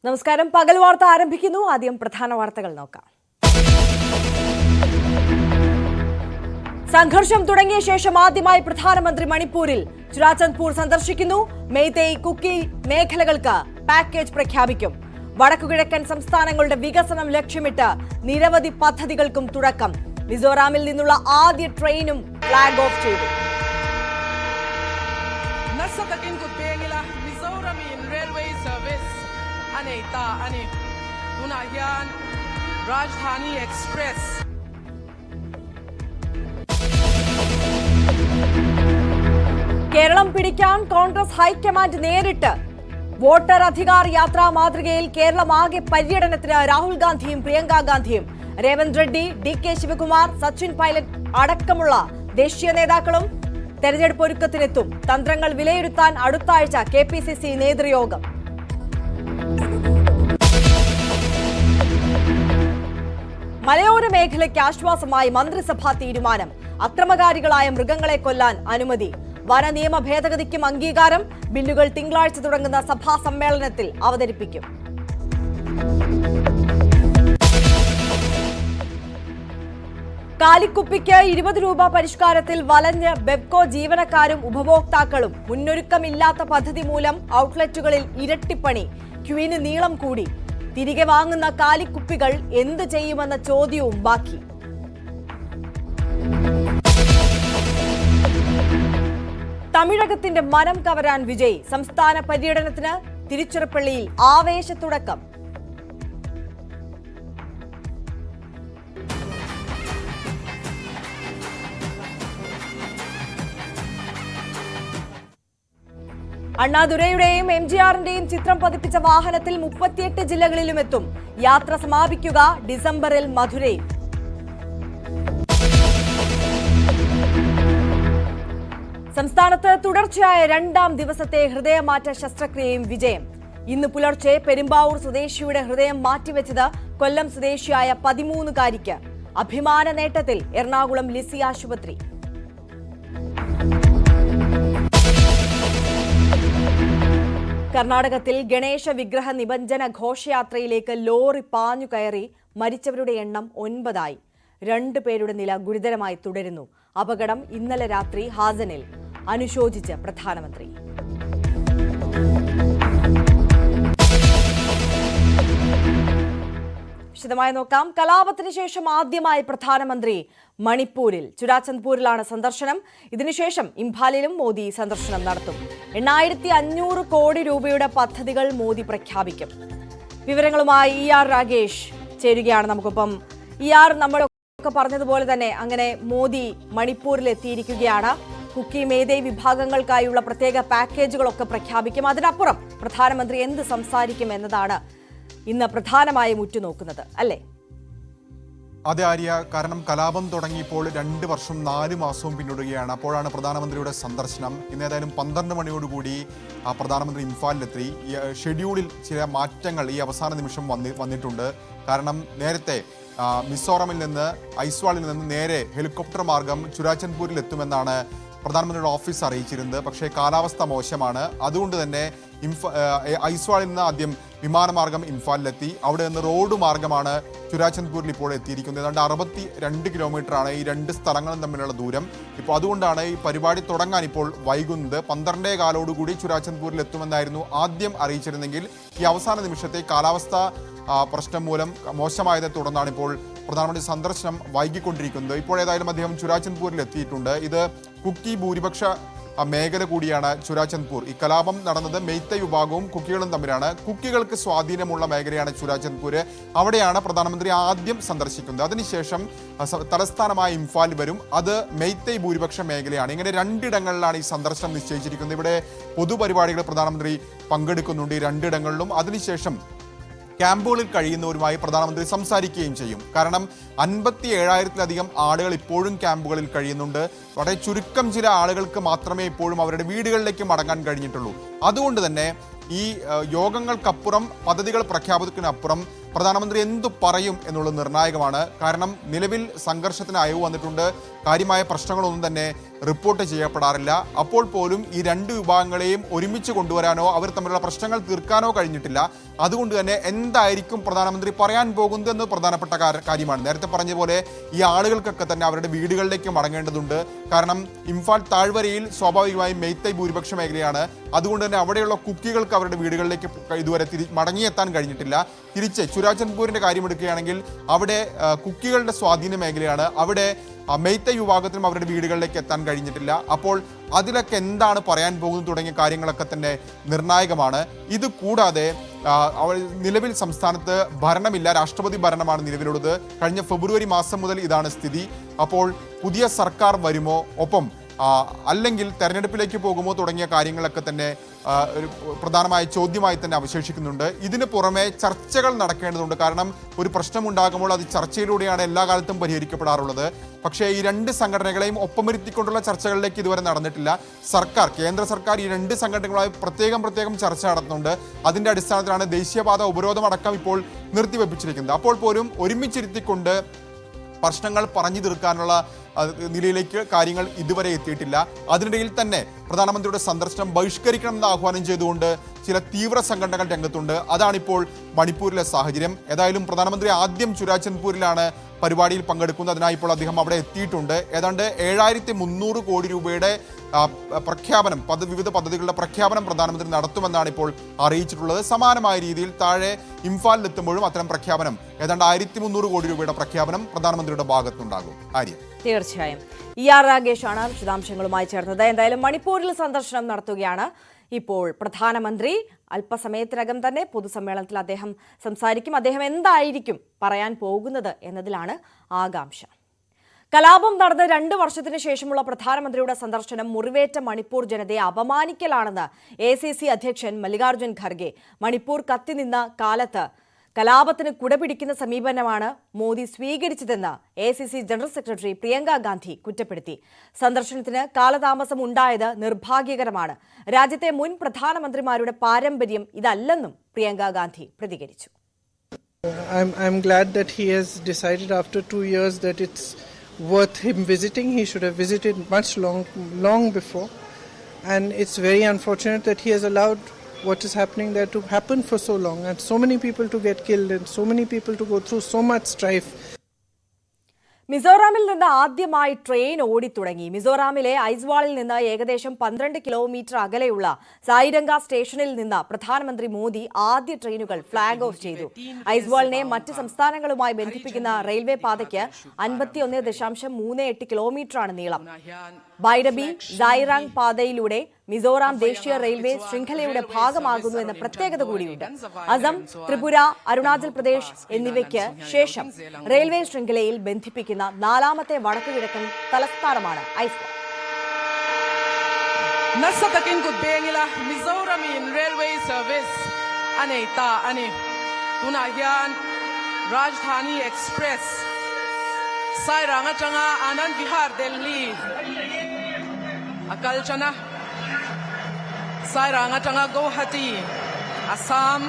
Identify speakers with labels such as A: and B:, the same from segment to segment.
A: നമസ്കാരം. പകൽ വാർത്ത ആരംഭിക്കുന്നു. ആദ്യം പ്രധാന വാർത്തകൾ നോക്കാം. സംഘർഷം തുടങ്ങിയ ശേഷം ആദ്യമായി പ്രധാനമന്ത്രി മണിപ്പൂരിൽ ചുരാചന്ദ്പൂർ സന്ദർശിക്കുന്നു. മെയ്തേയ്, കുക്കി മേഖലകൾക്ക് പാക്കേജ് പ്രഖ്യാപിക്കും. വടക്കുകിഴക്കൻ സംസ്ഥാനങ്ങളുടെ വികസനം ലക്ഷ്യമിട്ട് നിരവധി പദ്ധതികൾക്കും തുടക്കം. മിസോറാമിൽ നിന്നുള്ള ആദ്യ ട്രെയിനും ഫ്ലാഗ് ഓഫ് ചെയ്തു.
B: राजधानी एक्सप्रेस
A: കേരളം പിടിക്കാൻ കോൺഗ്രസ് ഹൈക്കമാൻഡ് നേരിട്ട്. വോട്ടർ അധികാർ യാത്രാ മാതൃകയിൽ കേരളമാകെ പര്യടനത്തിന് രാഹുൽ ഗാന്ധിയും പ്രിയങ്ക ഗാന്ധിയും. രേവന്ത് റെഡ്ഡി, DK ശിവകുമാർ, സച്ചിൻ പൈലറ്റ് അടക്കമുള്ള ദേശീയ നേതാക്കളും തെരഞ്ഞെടുപ്പ് ഒരുക്കത്തിനെത്തും. തന്ത്രങ്ങൾ വിലയിരുത്താൻ അടുത്ത ആഴ്ച KPCC നേതൃയോഗം. മലയോര മേഖലയ്ക്ക് ആശ്വാസമായി മന്ത്രിസഭാ തീരുമാനം. അക്രമകാരികളായ മൃഗങ്ങളെ കൊല്ലാൻ അനുമതി. വനനിയമ ഭേദഗതിക്കും അംഗീകാരം. ബില്ലുകൾ തിങ്കളാഴ്ച തുടങ്ങുന്ന സഭാ സമ്മേളനത്തിൽ അവതരിപ്പിക്കും. കാലിക്കുപ്പിക്ക് 20 രൂപ പരിഷ്കാരത്തിൽ വലഞ്ഞ് ബെബ്കോ ജീവനക്കാരും ഉപഭോക്താക്കളും. മുന്നൊരുക്കമില്ലാത്ത പദ്ധതി മൂലം ഔട്ട്ലെറ്റുകളിൽ ഇരട്ടിപ്പണി. ക്യൂവിന് നീളം കൂടി. തിരികെ വാങ്ങുന്ന കാലിക്കുപ്പികൾ എന്ത് ചെയ്യുമെന്ന ചോദ്യവും ബാക്കി. തമിഴകത്തിന്റെ മനം കവരാൻ വിജയ്. സംസ്ഥാന പര്യടനത്തിന് തിരുച്ചിറപ്പള്ളിയിൽ ആവേശത്തുടക്കം. അണ്ണാദുരൈയുടെയും MGRന്റെയും ചിത്രം പതിപ്പിച്ച വാഹനത്തിൽ 38 ജില്ലകളിലും എത്തും. യാത്ര സമാപിക്കുക ഡിസംബറിൽ മധുരയിൽ. സംസ്ഥാനത്ത് തുടർച്ചയായ 2ാം ദിവസത്തെ ഹൃദയമാറ്റ ശസ്ത്രക്രിയയും വിജയം. ഇന്ന് പുലർച്ചെ പെരുമ്പാവൂർ സ്വദേശിയുടെ ഹൃദയം മാറ്റിവെച്ചത് കൊല്ലം സ്വദേശിയായ 13-കാരിക്ക്. അഭിമാന നേട്ടത്തിൽ എറണാകുളം ലിസി ആശുപത്രി. കർണാടകത്തിൽ ഗണേശ വിഗ്രഹ നിമജ്ജന ഘോഷയാത്രയിലേക്ക് ലോറി പാഞ്ഞു കയറി. മരിച്ചവരുടെ എണ്ണം 9 ആയി. 2 പേരുടെ നില ഗുരുതരമായി തുടരുന്നു. അപകടം ഇന്നലെ രാത്രി ഹാസനിൽ. അനുശോചിച്ച് പ്രധാനമന്ത്രി. വിശദമായി നോക്കാം. കലാപത്തിന് ശേഷം ആദ്യമായി പ്രധാനമന്ത്രി മണിപ്പൂരിൽ. ചുരാചന്ദ്പൂരിലാണ് സന്ദർശനം. ഇതിനുശേഷം ഇംഫാലിലും മോദി സന്ദർശനം നടത്തും. 8500 കോടി രൂപയുടെ പദ്ധതികൾ മോദി പ്രഖ്യാപിക്കും. വിവരങ്ങളുമായി ER രാഗേഷ് ചേരുകയാണ് നമുക്കൊപ്പം. ER, നമ്മളൊക്കെ പറഞ്ഞതുപോലെ തന്നെ അങ്ങനെ മോദി മണിപ്പൂരിൽ എത്തിയിരിക്കുകയാണ്. കുക്കി, മേതേയ് വിഭാഗങ്ങൾക്കായുള്ള പ്രത്യേക പാക്കേജുകളൊക്കെ പ്രഖ്യാപിക്കും. അതിനപ്പുറം പ്രധാനമന്ത്രി എന്ത് സംസാരിക്കും എന്നതാണ് ഇന്ന് പ്രധാനമായും ഉറ്റുനോക്കുന്നത്, അല്ലേ?
C: അതെ ആര്യ, കാരണം കലാപം തുടങ്ങിയപ്പോൾ 2 വർഷം 4 മാസവും പിന്നിടുകയാണ്. അപ്പോഴാണ് പ്രധാനമന്ത്രിയുടെ സന്ദർശനം. ഇന്ന് ഏതായാലും 12 മണിയോടുകൂടി പ്രധാനമന്ത്രി ഇംഫാലിലെത്തി. ഷെഡ്യൂളിൽ ചില മാറ്റങ്ങൾ ഈ അവസാന നിമിഷം വന്നിട്ടുണ്ട്. കാരണം നേരത്തെ മിസോറാമിൽ നിന്ന്, ഐസ്വാളിൽ നിന്ന് നേരെ ഹെലികോപ്റ്റർ മാർഗം ചുരാചന്ദ്പൂരിൽ എത്തുമെന്നാണ് പ്രധാനമന്ത്രിയുടെ ഓഫീസ് അറിയിച്ചിരുന്നത്. പക്ഷേ കാലാവസ്ഥ മോശമാണ്. അതുകൊണ്ട് തന്നെ ഐസ്വാളിൽ നിന്ന് ആദ്യം വിമാനമാർഗം ഇംഫാലിലെത്തി. അവിടെ നിന്ന് റോഡ് മാർഗമാണ് ചുരാചന്ദ്പൂരിൽ ഇപ്പോൾ എത്തിയിരിക്കുന്നത്. ഏതാണ്ട് 62 കിലോമീറ്ററാണ് ഈ 2 സ്ഥലങ്ങളും തമ്മിലുള്ള ദൂരം. ഇപ്പോൾ അതുകൊണ്ടാണ് ഈ പരിപാടി തുടങ്ങാൻ ഇപ്പോൾ വൈകുന്നത്. 12:15 ചുരാചന്ദ്പൂരിൽ എത്തുമെന്നായിരുന്നു ആദ്യം അറിയിച്ചിരുന്നെങ്കിൽ ഈ അവസാന നിമിഷത്തെ കാലാവസ്ഥ പ്രശ്നം മൂലം മോശമായതിനെ തുടർന്നാണ് ഇപ്പോൾ പ്രധാനമന്ത്രി സന്ദർശനം വൈകിക്കൊണ്ടിരിക്കുന്നത്. ഇപ്പോഴേതായാലും അദ്ദേഹം ചുരാചന്ദ്പൂരിൽ എത്തിയിട്ടുണ്ട്. ഇത് കുക്കി ഭൂരിപക്ഷ മേഖല കൂടിയാണ് ചുരാചന്ദ്പൂർ. ഈ കലാപം നടന്നത് മെയ്തേയ് വിഭാഗവും കുക്കികളും തമ്മിലാണ്. കുക്കികൾക്ക് സ്വാധീനമുള്ള മേഖലയാണ് ചുരാചന്ദ്പൂർ. അവിടെയാണ് പ്രധാനമന്ത്രി ആദ്യം സന്ദർശിക്കുന്നത്. അതിനുശേഷം തലസ്ഥാനമായ ഇംഫാൽ വരും. അത് മെയ്തേയ് ഭൂരിപക്ഷ മേഖലയാണ്. ഇങ്ങനെ 2 ഇടങ്ങളിലാണ് ഈ സന്ദർശനം നിശ്ചയിച്ചിരിക്കുന്നത്. ഇവിടെ പൊതുപരിപാടികൾ പ്രധാനമന്ത്രി പങ്കെടുക്കുന്നുണ്ട് ഈ 2 ഇടങ്ങളിലും. അതിനുശേഷം ക്യാമ്പുകളിൽ കഴിയുന്നവരുമായി പ്രധാനമന്ത്രി സംസാരിക്കുകയും ചെയ്യും. കാരണം 57,000-ലധികം ആളുകൾ ഇപ്പോഴും ക്യാമ്പുകളിൽ കഴിയുന്നുണ്ട്. വളരെ ചുരുക്കം ചില ആളുകൾക്ക് മാത്രമേ ഇപ്പോഴും അവരുടെ വീടുകളിലേക്ക് മടങ്ങാൻ കഴിഞ്ഞിട്ടുള്ളൂ. അതുകൊണ്ട് തന്നെ ഈ യോഗങ്ങൾക്കപ്പുറം, പദ്ധതികൾ പ്രഖ്യാപിക്കുന്നതിനപ്പുറം പ്രധാനമന്ത്രി എന്തു പറയും എന്നുള്ളത് നിർണായകമാണ്. കാരണം നിലവിൽ സംഘർഷത്തിന് അയവ് വന്നിട്ടുണ്ട്. കാര്യമായ പ്രശ്നങ്ങളൊന്നും തന്നെ റിപ്പോർട്ട് ചെയ്യപ്പെടാറില്ല. അപ്പോൾ പോലും ഈ രണ്ട് വിഭാഗങ്ങളെയും ഒരുമിച്ച് കൊണ്ടുവരാനോ അവർ തമ്മിലുള്ള പ്രശ്നങ്ങൾ തീർക്കാനോ കഴിഞ്ഞിട്ടില്ല. അതുകൊണ്ട് തന്നെ എന്തായിരിക്കും പ്രധാനമന്ത്രി പറയാൻ പോകുന്നത് എന്ന് പ്രധാനപ്പെട്ട കാര്യമാണ്. നേരത്തെ പറഞ്ഞ പോലെ ഈ ആളുകൾക്കൊക്കെ തന്നെ അവരുടെ വീടുകളിലേക്ക് മടങ്ങേണ്ടതുണ്ട്. കാരണം ഇംഫാൽ താഴ്വരയിൽ സ്വാഭാവികമായും മെയ്തൈ ഭൂരിപക്ഷ മേഖലയാണ്. അതുകൊണ്ട് തന്നെ അവിടെയുള്ള കുക്കികൾക്ക് അവരുടെ വീടുകളിലേക്ക് ഇതുവരെ മടങ്ങിയെത്താൻ കഴിഞ്ഞിട്ടില്ല. തിരിച്ച് ചുരാചന്ദ്പൂരിൻ്റെ കാര്യമെടുക്കുകയാണെങ്കിൽ അവിടെ കുക്കികളുടെ സ്വാധീന മേഖലയാണ്. അവിടെ മെയ്തൈ വിഭാഗത്തിനും അവരുടെ വീടുകളിലേക്ക് എത്താൻ കഴിഞ്ഞിട്ടില്ല. അപ്പോൾ അതിലൊക്കെ എന്താണ് പറയാൻ പോകുന്നത് തുടങ്ങിയ കാര്യങ്ങളൊക്കെ തന്നെ നിർണായകമാണ്. ഇത് കൂടാതെ നിലവിൽ സംസ്ഥാനത്ത് ഭരണമില്ല, രാഷ്ട്രപതി ഭരണമാണ് നിലവിലുള്ളത്. കഴിഞ്ഞ ഫെബ്രുവരി മാസം മുതൽ ഇതാണ് സ്ഥിതി. അപ്പോൾ പുതിയ സർക്കാർ വരുമോ, ഒപ്പം അല്ലെങ്കിൽ തെരഞ്ഞെടുപ്പിലേക്ക് പോകുമോ തുടങ്ങിയ കാര്യങ്ങളൊക്കെ തന്നെ ഒരു പ്രധാനമായ ചോദ്യമായി തന്നെ അവശേഷിക്കുന്നുണ്ട്. ഇതിന് പുറമെ ചർച്ചകൾ നടക്കേണ്ടതുണ്ട്. കാരണം ഒരു പ്രശ്നമുണ്ടാകുമ്പോൾ അത് ചർച്ചയിലൂടെയാണ് എല്ലാ കാലത്തും പരിഹരിക്കപ്പെടാറുള്ളത്. പക്ഷേ ഈ രണ്ട് സംഘടനകളെയും ഒപ്പമിരുത്തിക്കൊണ്ടുള്ള ചർച്ചകളിലേക്ക് ഇതുവരെ നടന്നിട്ടില്ല. കേന്ദ്ര സർക്കാർ ഈ രണ്ട് സംഘടനകളുമായി പ്രത്യേകം ചർച്ച നടത്തുന്നുണ്ട്. അതിൻ്റെ അടിസ്ഥാനത്തിലാണ് ദേശീയപാത ഉപരോധമടക്കം ഇപ്പോൾ നിർത്തിവെപ്പിച്ചിരിക്കുന്നത്. അപ്പോൾ പോലും ഒരുമിച്ചിരുത്തിക്കൊണ്ട് പ്രശ്നങ്ങൾ പറഞ്ഞു തീർക്കാനുള്ള നിലയിലേക്ക് കാര്യങ്ങൾ ഇതുവരെ എത്തിയിട്ടില്ല. അതിനിടയിൽ തന്നെ പ്രധാനമന്ത്രിയുടെ സന്ദർശനം ബഹിഷ്കരിക്കണമെന്ന് ആഹ്വാനം ചെയ്തുകൊണ്ട് ചില തീവ്ര സംഘടനകൾ രംഗത്തുണ്ട്. അതാണിപ്പോൾ മണിപ്പൂരിലെ സാഹചര്യം. ഏതായാലും പ്രധാനമന്ത്രി ആദ്യം ചുരാചന്ദ്പൂരിലാണ് പരിപാടിയിൽ പങ്കെടുക്കുന്നത്. അതിനായി ഇപ്പോൾ അദ്ദേഹം അവിടെ എത്തിയിട്ടുണ്ട്. ഏതാണ്ട് 7300 കോടി രൂപയുടെ പ്രഖ്യാപനം, വിവിധ പദ്ധതികളുടെ പ്രഖ്യാപനം പ്രധാനമന്ത്രി നടത്തുമെന്നാണ് ഇപ്പോൾ അറിയിച്ചിട്ടുള്ളത്. സമാനമായ രീതിയിൽ താഴെ ഇംഫാലിലെത്തുമ്പോഴും അത്തരം പ്രഖ്യാപനം, ഏതാണ്ട് 1300 കോടി രൂപയുടെ പ്രഖ്യാപനം പ്രധാനമന്ത്രിയുടെ ഭാഗത്തുണ്ടാകും. ആര്യ,
A: തീർച്ചയായും. രാഗേഷാണ് വിശദാംശങ്ങളുമായി ചേർന്നത്. എന്തായാലും മണിപ്പൂരിൽ സന്ദർശനം നടത്തുകയാണ് ഇപ്പോൾ പ്രധാനമന്ത്രി. അല്പസമയത്തിനകം തന്നെ പൊതുസമ്മേളനത്തിൽ അദ്ദേഹം സംസാരിക്കും. അദ്ദേഹം എന്തായിരിക്കും പറയാൻ പോകുന്നത് എന്നതിലാണ് ആകാംക്ഷ. കലാപം നടന്ന് 2 വർഷത്തിന് ശേഷമുള്ള പ്രധാനമന്ത്രിയുടെ സന്ദർശനം മുറിവേറ്റ മണിപ്പൂർ ജനതയെ അപമാനിക്കലാണെന്ന് ACC അധ്യക്ഷൻ മല്ലികാർജ്ജുൻ ഖർഗെ. മണിപ്പൂർ കത്തിനിന്ന കാലത്ത് കലാപത്തിന് കുടപിടിക്കുന്ന സമീപനമാണ് മോദി സ്വീകരിച്ചതെന്ന് ACC general secretary Priyanka Gandhi കുറ്റപ്പെടുത്തി. സന്ദർശനത്തിന് കാലതാമസം ഉണ്ടായത് നിർഭാഗ്യകരമാണ്. രാജ്യത്തെ മുൻ പ്രധാനമന്ത്രിമാരുടെ പാരമ്പര്യം ഇതല്ലെന്നും പ്രിയങ്ക ഗാന്ധി പ്രതികരിച്ചു.
B: I'm glad that he has decided after 2 years that it's worth him visiting. He should have visited much long before, and it's very unfortunate that he has allowed what is happening there to happen for so long, and so many people to get killed and so many people to go through so much strife.
A: മിസോറാമിൽ നിന്ന് ആദ്യമായി train ഓടിത്തുടങ്ങി. മിസോറാമിലെ ഐസ്വാളിൽ നിന്ന് ഏകദേശം 12 kilometre അകലെയുള്ള സായിരംഗ സ്റ്റേഷനിൽ നിന്ന് പ്രധാനമന്ത്രി മോദി ആദ്യ ട്രെയിനുകൾ ഫ്ളാഗ് ഓഫ് ചെയ്തു. ഐസ്വാളിനെ മറ്റ് സംസ്ഥാനങ്ങളുമായി ബന്ധിപ്പിക്കുന്ന റെയിൽവേ പാതയ്ക്ക് 51.38 കിലോമീറ്ററാണ് നീളം. ബൈഡബി സായിറാങ് പാതയിലൂടെ മിസോറാം ദേശീയ റെയിൽവേ ശൃംഖലയുടെ ഭാഗമാകുന്നു എന്ന പ്രത്യേകത കൂടിയുണ്ട്. അസം, ത്രിപുര, അരുണാചൽ പ്രദേശ് എന്നിവയ്ക്ക് ശേഷം റെയിൽവേ ശൃംഖലയിൽ ബന്ധിപ്പിക്കുന്ന 4ാമത്തെ വടക്കുകിഴക്കൻ തലസ്ഥാനമാണ് Aizawl.
D: Nasatakin ko bengila Mizoramin Railway Service aneta ani tunahyan Rajdhani Express Sairanga changa Anand Vihar Delhi Akalchana Sairanga changa Guwahati Assam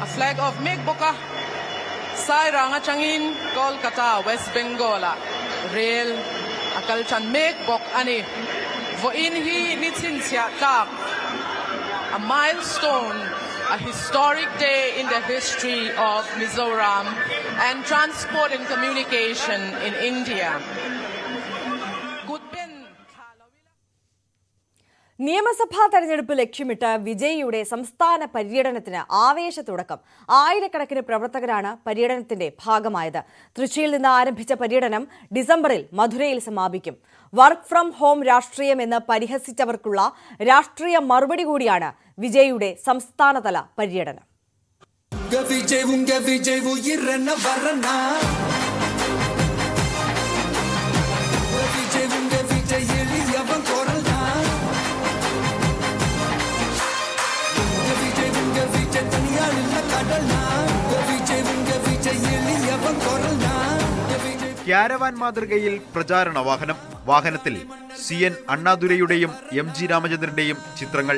D: a flag of Megboka Sairanga changin Kolkata West Bengal rail Akalchan Megbok ani Voinhi Nitsinsia Kak, a milestone, a historic day in the history of Mizoram and transport and communication in India.
A: നിയമസഭാ തെരഞ്ഞെടുപ്പ് ലക്ഷ്യമിട്ട് വിജയിയുടെ സംസ്ഥാന പര്യടനത്തിന് ആവേശത്തുടക്കം. ആയിരക്കണക്കിന് പ്രവർത്തകരാണ് പര്യടനത്തിന്റെ ഭാഗമായത്. തൃശ്ശിയിൽ നിന്ന് ആരംഭിച്ച പര്യടനം ഡിസംബറിൽ മധുരയിൽ സമാപിക്കും. വർക്ക് ഫ്രം ഹോം രാഷ്ട്രീയം എന്ന് പരിഹസിച്ചവർക്കുള്ള രാഷ്ട്രീയ മറുപടി കൂടിയാണ് വിജയിയുടെ സംസ്ഥാനതല പര്യടനം.
E: ക്യാരവാൻ മാതൃകയിൽ പ്രചാരണ വാഹനത്തിൽ CN അണ്ണാദുരൈയുടെയും MG രാമചന്ദ്രന്റെയും ചിത്രങ്ങൾ.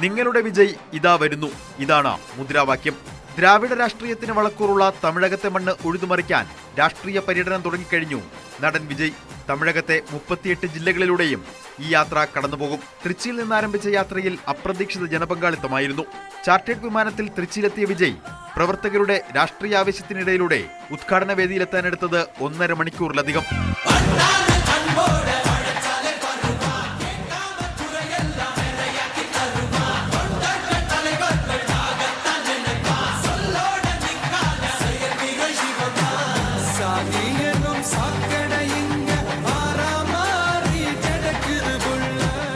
E: നിങ്ങളുടെ വിജയ് ഇതാ വരുന്നു, ഇതാണ് മുദ്രാവാക്യം. ദ്രാവിഡ രാഷ്ട്രീയത്തിന് വളക്കൂറുള്ള തമിഴകത്തെ മണ്ണ് ഉഴുതുമറിക്കാൻ രാഷ്ട്രീയ പര്യടനം തുടങ്ങിക്കഴിഞ്ഞു നടൻ വിജയ്. തമിഴകത്തെ 38 ജില്ലകളിലൂടെയും ഈ യാത്ര കടന്നുപോകും. തൃച്ചിയിൽ നിന്നാരംഭിച്ച യാത്രയിൽ അപ്രതീക്ഷിത ജനപങ്കാളിത്തമായിരുന്നു. ചാർട്ടേഡ് വിമാനത്തിൽ തൃച്ചിയിലെത്തിയ വിജയ് പ്രവർത്തകരുടെ രാഷ്ട്രീയാവേശത്തിനിടയിലൂടെ ഉദ്ഘാടന വേദിയിലെത്താനെടുത്തത് 1.5 മണിക്കൂറിലധികം.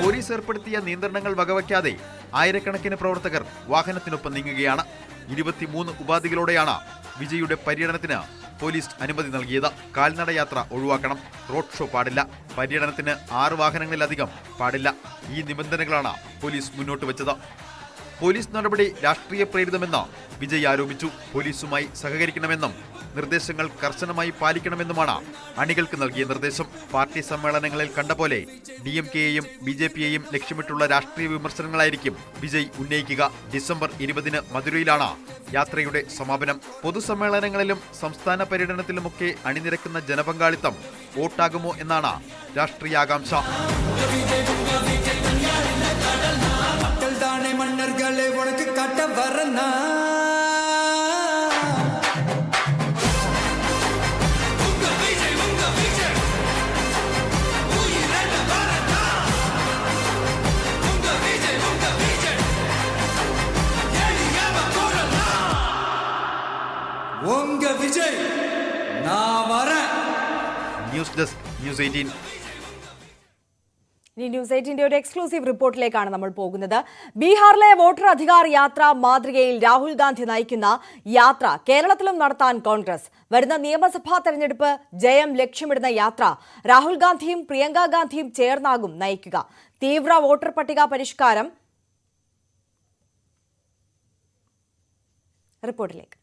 E: പോലീസ് ഏർപ്പെടുത്തിയ നിയന്ത്രണങ്ങൾ വകവയ്ക്കാതെ ആയിരക്കണക്കിന് പ്രവർത്തകർ വാഹനത്തിനൊപ്പം നീങ്ങുകയാണ്. 23 ഉപാധികളോടെയാണ് വിജയുടെ പര്യടനത്തിന് പോലീസ് അനുമതി നൽകിയത്. കാൽനട യാത്ര ഒഴിവാക്കണം, റോഡ് ഷോ പാടില്ല, പര്യടനത്തിന് 6 വാഹനങ്ങളിലധികം പാടില്ല. ഈ നിബന്ധനകളാണ് പോലീസ് മുന്നോട്ട് വെച്ചത്. പോലീസ് നടപടി രാഷ്ട്രീയ പ്രേരിതമെന്ന് വിജയ് ആരോപിച്ചു. പോലീസുമായി സഹകരിക്കണമെന്നും നിർദ്ദേശങ്ങൾ കർശനമായി പാലിക്കണമെന്നുമാണ് അണികൾക്ക് നൽകിയ നിർദ്ദേശം. പാർട്ടി സമ്മേളനങ്ങളിൽ കണ്ട പോലെ DMK-യെയും BJP-യെയും ലക്ഷ്യമിട്ടുള്ള രാഷ്ട്രീയ വിമർശനങ്ങളായിരിക്കും വിജയ് ഉന്നയിക്കുക. ഡിസംബർ 20-ന് മധുരയിലാണ് യാത്രയുടെ സമാപനം. പൊതുസമ്മേളനങ്ങളിലും സംസ്ഥാന പര്യടനത്തിലുമൊക്കെ അണിനിരക്കുന്ന ജനപങ്കാളിത്തം വോട്ടാകുമോ എന്നാണ് രാഷ്ട്രീയാകാംക്ഷ. News desk news 18.
A: ഇനി ന്യൂസ് 18ന്റെ ഒരു എക്സ്ക്ലൂസീവ് റിപ്പോർട്ടിലേക്കാണ് നമ്മൾ പോകുന്നത്. ബീഹാറിലെ വോട്ടർ അധികാർ യാത്ര മാതൃകയിൽ രാഹുൽ ഗാന്ധി നയിക്കുന്ന യാത്ര കേരളത്തിലും നടത്താൻ കോൺഗ്രസ്. വരുന്ന നിയമസഭാ തെരഞ്ഞെടുപ്പ് ജയം ലക്ഷ്യമിടുന്ന യാത്ര രാഹുൽ ഗാന്ധിയും പ്രിയങ്ക ഗാന്ധിയും ചേർന്നാകും നയിക്കുക. തീവ്ര വോട്ടർ പട്ടിക പരിഷ്കാരം. റിപ്പോർട്ടിലേക്ക്.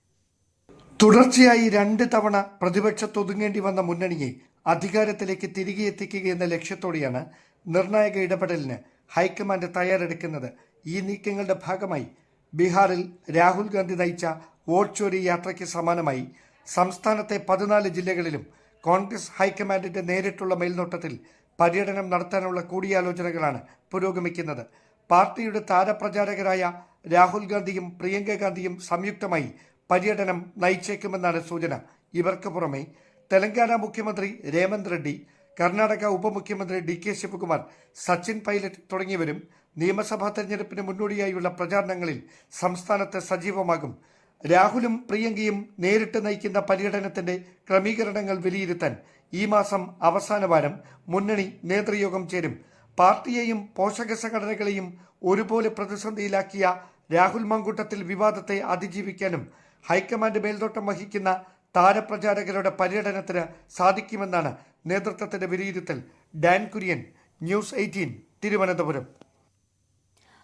F: തുടർച്ചയായി 2 തവണ പ്രതിപക്ഷത്തൊതുങ്ങേണ്ടി വന്ന മുന്നണിയെ അധികാരത്തിലേക്ക് തിരികെ എത്തിക്കുകയെന്ന ലക്ഷ്യത്തോടെയാണ് നിർണായക ഇടപെടലിന് ഹൈക്കമാൻഡ് തയ്യാറെടുക്കുന്നത്. ഈ നീക്കങ്ങളുടെ ഭാഗമായി ബീഹാറിൽ രാഹുൽ ഗാന്ധി നയിച്ച വോട്ട് ചോരി യാത്രയ്ക്ക് സമാനമായി സംസ്ഥാനത്തെ 14 ജില്ലകളിലും കോൺഗ്രസ് ഹൈക്കമാൻഡിന്റെ നേരിട്ടുള്ള മേൽനോട്ടത്തിൽ പര്യടനം നടത്താനുള്ള കൂടിയാലോചനകളാണ് പുരോഗമിക്കുന്നത്. പാർട്ടിയുടെ താരപ്രചാരകരായ രാഹുൽ ഗാന്ധിയും പ്രിയങ്ക ഗാന്ധിയും സംയുക്തമായി പര്യടനം നയിച്ചേക്കുമെന്നാണ് സൂചന. ഇവർക്ക് പുറമെ തെലങ്കാന മുഖ്യമന്ത്രി രേവന്ത് റെഡ്ഡി, കർണാടക ഉപമുഖ്യമന്ത്രി DK ശിവകുമാർ, സച്ചിൻ പൈലറ്റ് തുടങ്ങിയവരും നിയമസഭാ തെരഞ്ഞെടുപ്പിന് മുന്നോടിയായുള്ള പ്രചാരണങ്ങളിൽ സംസ്ഥാനത്ത് സജീവമാകും. രാഹുലും പ്രിയങ്കയും നേരിട്ട് നയിക്കുന്ന പര്യടനത്തിന്റെ ക്രമീകരണങ്ങൾ വിലയിരുത്താൻ ഈ മാസം അവസാന വാരം മുന്നണി നേതൃയോഗം ചേരും. പാർട്ടിയെയും പോഷക സംഘടനകളെയും ഒരുപോലെ പ്രതിസന്ധിയിലാക്കിയ രാഹുൽ മങ്കൂട്ടത്തിൽ വിവാദത്തെ അതിജീവിക്കാനും ഹൈക്കമാൻഡ് മേൽനോട്ടം വഹിക്കുന്ന താരപ്രചാരകരുടെ പര്യടനത്തിന് സാധിക്കുമെന്നാണ് നേതൃത്വത്തിന്റെ വിലയിരുത്തൽ. Dan Kurian, news 18, Thiruvananthapuram.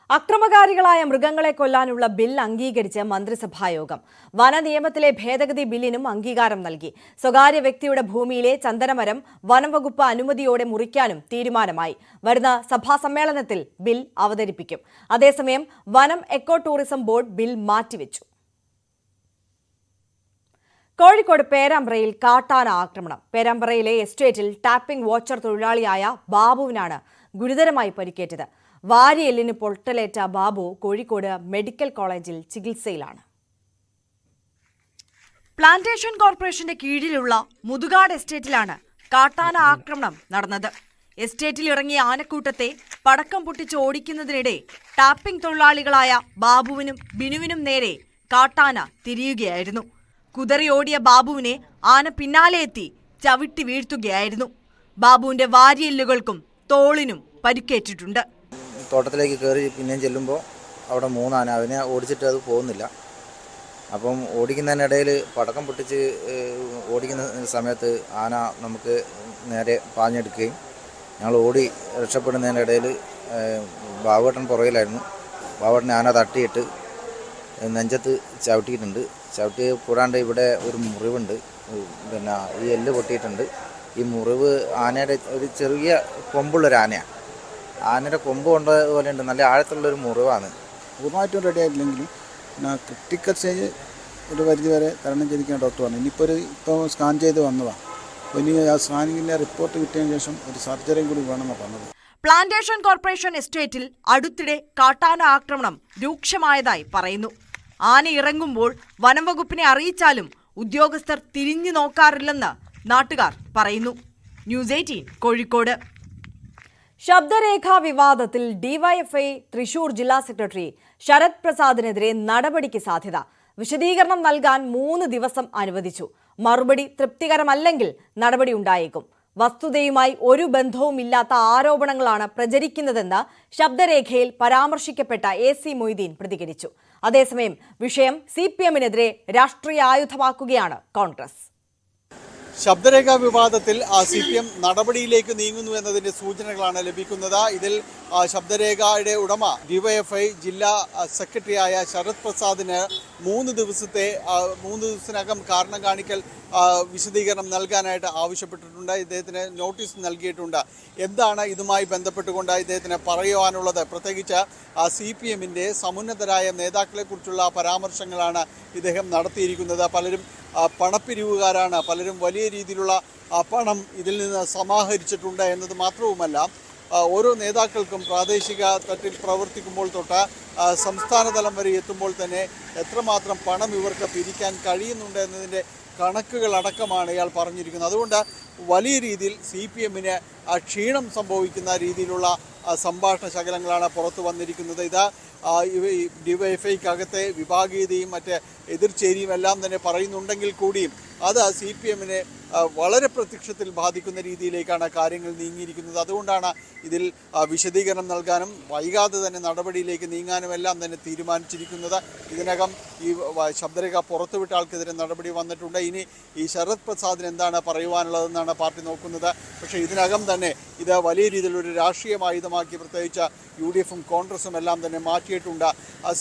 A: അക്രമകാരികളായ മൃഗങ്ങളെ കൊല്ലാനുള്ള ബിൽ അംഗീകരിച്ച് മന്ത്രിസഭായോഗം. വനനിയമത്തിലെ ഭേദഗതി ബില്ലിനും അംഗീകാരം നൽകി. സ്വകാര്യ വ്യക്തിയുടെ ഭൂമിയിലെ ചന്ദനമരം വനംവകുപ്പ് അനുമതിയോടെ മുറിക്കാനും തീരുമാനമായി. വരുന്ന സഭാ സമ്മേളനത്തിൽ ബിൽ അവതരിപ്പിക്കും. അതേസമയം വനം എക്കോ ടൂറിസം ബോർഡ് ബിൽ മാറ്റിവെച്ചു. കോഴിക്കോട് പേരാമ്പ്രയിൽ കാട്ടാന ആക്രമണം. പേരാമ്പ്രയിലെ എസ്റ്റേറ്റിൽ ടാപ്പിംഗ് വാച്ചർ തൊഴിലാളിയായ ബാബുവിനാണ് ഗുരുതരമായി പരിക്കേറ്റത്. വാരിയെല്ലിന് പൊട്ടലേറ്റ ബാബു കോഴിക്കോട് മെഡിക്കൽ കോളേജിൽ ചികിത്സയിലാണ്. പ്ലാന്റേഷൻ കോർപ്പറേഷന്റെ കീഴിലുള്ള മുതുകാട് എസ്റ്റേറ്റിലാണ് കാട്ടാന ആക്രമണം നടന്നത്. എസ്റ്റേറ്റിൽ ഇറങ്ങിയ ആനക്കൂട്ടത്തെ പടക്കം പൊട്ടിച്ച് ഓടിക്കുന്നതിനിടെ ടാപ്പിംഗ് തൊഴിലാളികളായ ബാബുവിനും ബിനുവിനും നേരെ കാട്ടാന തിരിയുകയായിരുന്നു. കുതറിയോടിയ ബാബുവിനെ ആന പിന്നാലെ എത്തി ചവിട്ടി വീഴ്ത്തുകയായിരുന്നു. ബാബുവിന്റെ വാരിയെല്ലുകൾക്കും തോളിനും പരിക്കേറ്റിട്ടുണ്ട്.
G: തോട്ടത്തിലേക്ക് കയറി പിന്നെയും ചെല്ലുമ്പോൾ അവിടെ 3 ആന, അതിനെ ഓടിച്ചിട്ട് അത് പോകുന്നില്ല. അപ്പം ഓടിക്കുന്നതിനിടയിൽ പടക്കം പൊട്ടിച്ച് ഓടിക്കുന്ന സമയത്ത് ആന നമുക്ക് നേരെ പാഞ്ഞെടുക്കുകയും ഞങ്ങൾ ഓടി രക്ഷപ്പെടുന്നതിനിടയിൽ ബാബുവേട്ടൻ പുറകിലായിരുന്നു. ബാബുവേട്ടനെ ആന തട്ടിയിട്ട് നെഞ്ചത്ത് ചവിട്ടിയിട്ടുണ്ട്. ചവിട്ടി കൂടാണ്ട് ഇവിടെ ഒരു മുറിവുണ്ട്, പിന്നെ ഈ എല്ല് പൊട്ടിയിട്ടുണ്ട്. ഈ മുറിവ് ആനയുടെ ഒരു ചെറിയ കൊമ്പുള്ളൊരു ആനയാണ്. ആനയുടെ കൊമ്പ് കൊണ്ട പോലെ ഉണ്ട്, നല്ല ആഴത്തുള്ളൊരു മുറിവാണ്.
H: പൂർണ്ണമായിട്ടും റെഡി ആയിട്ടില്ലെങ്കിലും ക്രിട്ടിക്കൽ സ്റ്റേജ് ഒരു പരിധിവരെ തരണം ചെയ്തിരിക്കുന്ന ഡോക്ടർ പറഞ്ഞു. ഇപ്പോൾ സ്കാൻ ചെയ്ത് വന്നതാണ്. അപ്പോൾ ഇനി ആ സ്കാനിങ്ങിൻ്റെ റിപ്പോർട്ട് കിട്ടിയതിന് ശേഷം ഒരു സർജറിയും കൂടി വേണമെന്നാണ് പറഞ്ഞത്.
A: പ്ലാന്റേഷൻ കോർപ്പറേഷൻ എസ്റ്റേറ്റിൽ അടുത്തിടെ കാട്ടാന ആക്രമണം രൂക്ഷമായതായി പറയുന്നു. ആന ഇറങ്ങുമ്പോൾ വനം വകുപ്പിനെ അറിയിച്ചാലും ഉദ്യോഗസ്ഥർ തിരിഞ്ഞു നോക്കാറില്ലെന്ന് നാട്ടുകാർ പറയുന്നു. ന്യൂസ് 18 കോഴിക്കോട്. ശബ്ദരേഖാ വിവാദത്തിൽ ഡിവൈഎഫ്ഐ തൃശൂർ ജില്ലാ സെക്രട്ടറി ശരത് പ്രസാദിനെതിരെ നടപടിക്ക് സാധ്യത. വിശദീകരണം നൽകാൻ 3 ദിവസം അനുവദിച്ചു. മറുപടി തൃപ്തികരമല്ലെങ്കിൽ നടപടി ഉണ്ടായേക്കും. വസ്തുതയുമായി ഒരു ബന്ധവുമില്ലാത്ത ആരോപണങ്ങളാണ് പ്രചരിക്കുന്നതെന്ന് ശബ്ദരേഖയിൽ പരാമർശിക്കപ്പെട്ട AC മൊയ്തീൻ പ്രതികരിച്ചു. അതേസമയം വിഷയം CPM-നെതിരെ രാഷ്ട്രീയ ആയുധമാക്കുകയാണ് കോൺഗ്രസ്.
I: ശബ്ദരേഖാ വിവാദത്തിൽ CPM നടപടിയിലേക്ക് നീങ്ങുന്നു എന്നതിന്റെ സൂചനകളാണ് ലഭിക്കുന്നത്. ഇതിൽ ശബ്ദരേഖയുടെ ഉടമ ഡിവൈഎഫ്ഐ ജില്ലാ സെക്രട്ടറിയായ ശരത് പ്രസാദിന് 3 ദിവസത്തിനകം കാരണം കാണിക്കൽ വിശദീകരണം നൽകാനായിട്ട് ആവശ്യപ്പെട്ടിട്ടുണ്ട്. ഇദ്ദേഹത്തിന് നോട്ടീസ് നൽകിയിട്ടുണ്ട്. എന്താണ് ഇതുമായി ബന്ധപ്പെട്ടുകൊണ്ട് ഇദ്ദേഹത്തിന് പറയുവാനുള്ളത്? പ്രത്യേകിച്ച് CPM-ന്റെ സമുന്നതരായ നേതാക്കളെക്കുറിച്ചുള്ള പരാമർശങ്ങളാണ് ഇദ്ദേഹം നടത്തിയിരിക്കുന്നത്. പലരും പണപ്പിരിവുകാരാണ്, പലരും വലിയ രീതിയിലുള്ള പണം ഇതിൽ നിന്ന് സമാഹരിച്ചിട്ടുണ്ട് എന്നത് മാത്രവുമല്ല, ഓരോ നേതാക്കൾക്കും പ്രാദേശിക തട്ടിൽ പ്രവർത്തിക്കുമ്പോൾ തൊട്ട് സംസ്ഥാന തലം വരെ എത്തുമ്പോൾ തന്നെ എത്രമാത്രം പണം ഇവർക്ക് പിരിക്കാൻ കഴിയുന്നുണ്ട് എന്നതിൻ്റെ കണക്കുകളടക്കമാണ് ഇയാൾ പറഞ്ഞിരിക്കുന്നത്. അതുകൊണ്ട് വലിയ രീതിയിൽ CPM-ന് ക്ഷീണം സംഭവിക്കുന്ന രീതിയിലുള്ള സംഭാഷണ ശകലങ്ങളാണ് പുറത്തു വന്നിരിക്കുന്നത്. ഇത് ഡിവൈഎഫ്ഐക്കകത്തെ വിഭാഗീയതയും മറ്റ് എതിർചേരിയും എല്ലാം തന്നെ പറയുന്നുണ്ടെങ്കിൽ കൂടിയും അത് CPM-നെ വളരെ പ്രത്യക്ഷത്തിൽ ബാധിക്കുന്ന രീതിയിലേക്കാണ് കാര്യങ്ങൾ നീങ്ങിയിരിക്കുന്നത്. അതുകൊണ്ടാണ് ഇതിൽ വിശദീകരണം നൽകാനും വൈകാതെ തന്നെ നടപടിയിലേക്ക് നീങ്ങാനും എല്ലാം തന്നെ തീരുമാനിച്ചിരിക്കുന്നത്. ഇതിനകം ഈ ശബ്ദരേഖ പുറത്തുവിട്ട ആൾക്കെതിരെ നടപടി വന്നിട്ടുണ്ട്. ഇനി ഈ ശരത് പ്രസാദിന് എന്താണ് പറയുവാനുള്ളതെന്നാണ് പാർട്ടി നോക്കുന്നത്. പക്ഷേ ഇതിനകം തന്നെ ഇത് വലിയ രീതിയിലൊരു രാഷ്ട്രീയ ആയുധമാക്കി പ്രത്യേകിച്ച് UDF-ഉം കോൺഗ്രസും എല്ലാം തന്നെ മാറ്റിയിട്ടുണ്ട്.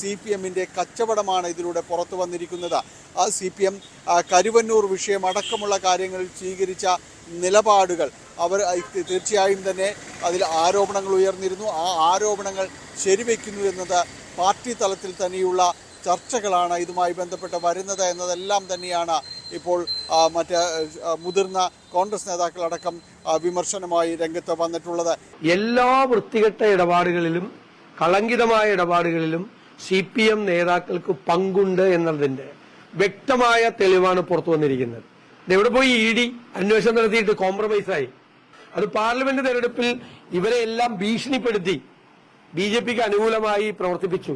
I: CPM-ന്റെ കച്ചവടമാണ് ഇതിലൂടെ പുറത്തു വന്നിരിക്കുന്നത്. CPM കരുവന്നൂർ വിഷയം അടക്കമുള്ള കാര്യങ്ങളിൽ സ്വീകരിച്ച നിലപാടുകൾ അവർ തീർച്ചയായും തന്നെ അതിൽ ആരോപണങ്ങൾ ഉയർന്നിരുന്നു. ആ ആരോപണങ്ങൾ ശരിവെക്കുന്നു എന്നത് പാർട്ടി തലത്തിൽ തന്നെയുള്ള ചർച്ചകളാണ് ഇതുമായി ബന്ധപ്പെട്ട് വരുന്നത് എന്നതെല്ലാം തന്നെയാണ് ഇപ്പോൾ മറ്റ് മുതിർന്ന കോൺഗ്രസ് നേതാക്കളടക്കം വിമർശനമായി രംഗത്ത് വന്നിട്ടുള്ളത്.
J: എല്ലാ വൃത്തികെട്ട ഇടപാടുകളിലും കളങ്കിതമായ ഇടപാടുകളിലും CPM നേതാക്കൾക്ക് പങ്കുണ്ട് എന്നതിന്റെ വ്യക്തമായ തെളിവാണ് പുറത്തു വന്നിരിക്കുന്നത്. എവിടെ പോയി ED അന്വേഷണം നടത്തിയിട്ട് കോംപ്രമൈസായി. അത് പാർലമെന്റ് തെരഞ്ഞെടുപ്പിൽ ഇവരെ എല്ലാം ഭീഷണിപ്പെടുത്തി BJPക്ക് അനുകൂലമായി പ്രവർത്തിപ്പിച്ചു.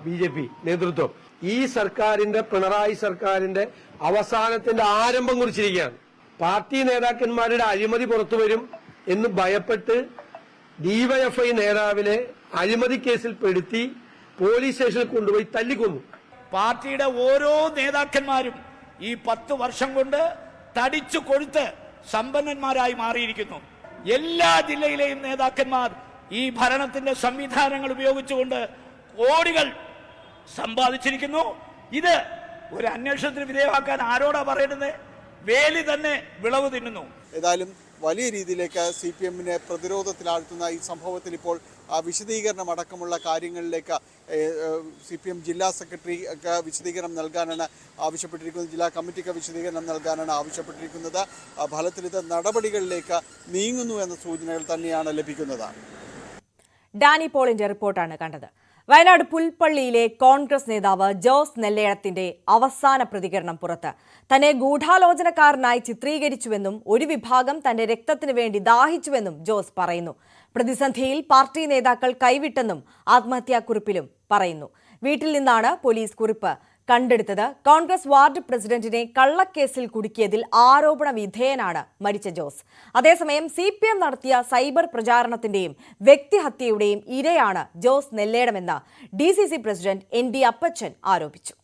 J: BJP നേതൃത്വം ഈ സർക്കാരിന്റെ, പിണറായി സർക്കാരിന്റെ അവസാനത്തിന്റെ ആരംഭം കുറിച്ചിരിക്കുകയാണ്. പാർട്ടി നേതാക്കന്മാരുടെ അഴിമതി പുറത്തു വരും എന്ന് ഭയപ്പെട്ട് DYFI നേതാവിനെ അഴിമതി കേസിൽ പെടുത്തി പോലീസ് സ്റ്റേഷനിൽ കൊണ്ടുപോയി തല്ലിക്കൊന്നു.
K: പാർട്ടിയുടെ ഓരോ നേതാക്കന്മാരും ഈ 10 വർഷം കൊണ്ട് തടിച്ചു കൊഴുത്ത് സമ്പന്നന്മാരായി മാറിയിരിക്കുന്നു. എല്ലാ ജില്ലയിലെയും നേതാക്കന്മാർ ഈ ഭരണത്തിന്റെ സംവിധാനങ്ങൾ ഉപയോഗിച്ചുകൊണ്ട് കോടികൾ സമ്പാദിച്ചിരിക്കുന്നു. ഇത് ഒരു അന്വേഷണത്തിന് വിധേയമാക്കാൻ ആരോടാ പറയുന്നത്? വേലി തന്നെ വിളവ് തിന്നുന്നു.
I: ഏതായാലും വലിയ രീതിയിലേക്ക് CPM-നെ പ്രതിരോധത്തിലാഴ്ത്തുന്ന ഈ സംഭവത്തിൽ ഇപ്പോൾ വിശദീകരണം അടക്കമുള്ള കാര്യങ്ങളിലേക്ക് CPM ജില്ലാ സെക്രട്ടറിക്ക് വിശദീകരണം നൽകാനാണ് ആവശ്യപ്പെട്ടിരിക്കുന്നത്. ജില്ലാ കമ്മിറ്റിക്ക് വിശദീകരണം നൽകാനാണ് ആവശ്യപ്പെട്ടിരിക്കുന്നത്. ഫലത്തിൽ ഇത് നടപടികളിലേക്ക് നീങ്ങുന്നു എന്ന സൂചനകൾ തന്നെയാണ് ലഭിക്കുന്നത്.
A: ഡാനി പോളിന്റെ റിപ്പോർട്ടാണ് കണ്ടത്. വയനാട് പുൽപ്പള്ളിയിലെ കോൺഗ്രസ് നേതാവ് ജോസ് നെല്ലേടത്തിന്റെ അവസാന പ്രതികരണം പുറത്ത്. തന്നെ ഗൂഢാലോചനക്കാരനായി ചിത്രീകരിച്ചുവെന്നും ഒരു വിഭാഗം തന്റെ രക്തത്തിനു വേണ്ടി ദാഹിച്ചുവെന്നും ജോസ് പറയുന്നു. പ്രതിസന്ധിയിൽ പാർട്ടി നേതാക്കൾ കൈവിട്ടെന്നും ആത്മഹത്യാക്കുറിപ്പിലും പറയുന്നു. വീട്ടിൽ നിന്നാണ് പോലീസ് കുറിപ്പ് കണ്ടെടുത്തത്. കോൺഗ്രസ് വാർഡ് പ്രസിഡന്റിനെ കള്ളക്കേസിൽ കുടുക്കിയതിൽ ആരോപണ വിധേയനാണ് മരിച്ച ജോസ്. അതേസമയം CPM നടത്തിയ സൈബർ പ്രചാരണത്തിന്റെയും വ്യക്തിഹത്യയുടെയും ഇരയാണ് ജോസ് നെല്ലേടമെന്ന് DCC പ്രസിഡന്റ് ND അപ്പച്ചൻ ആരോപിച്ചു.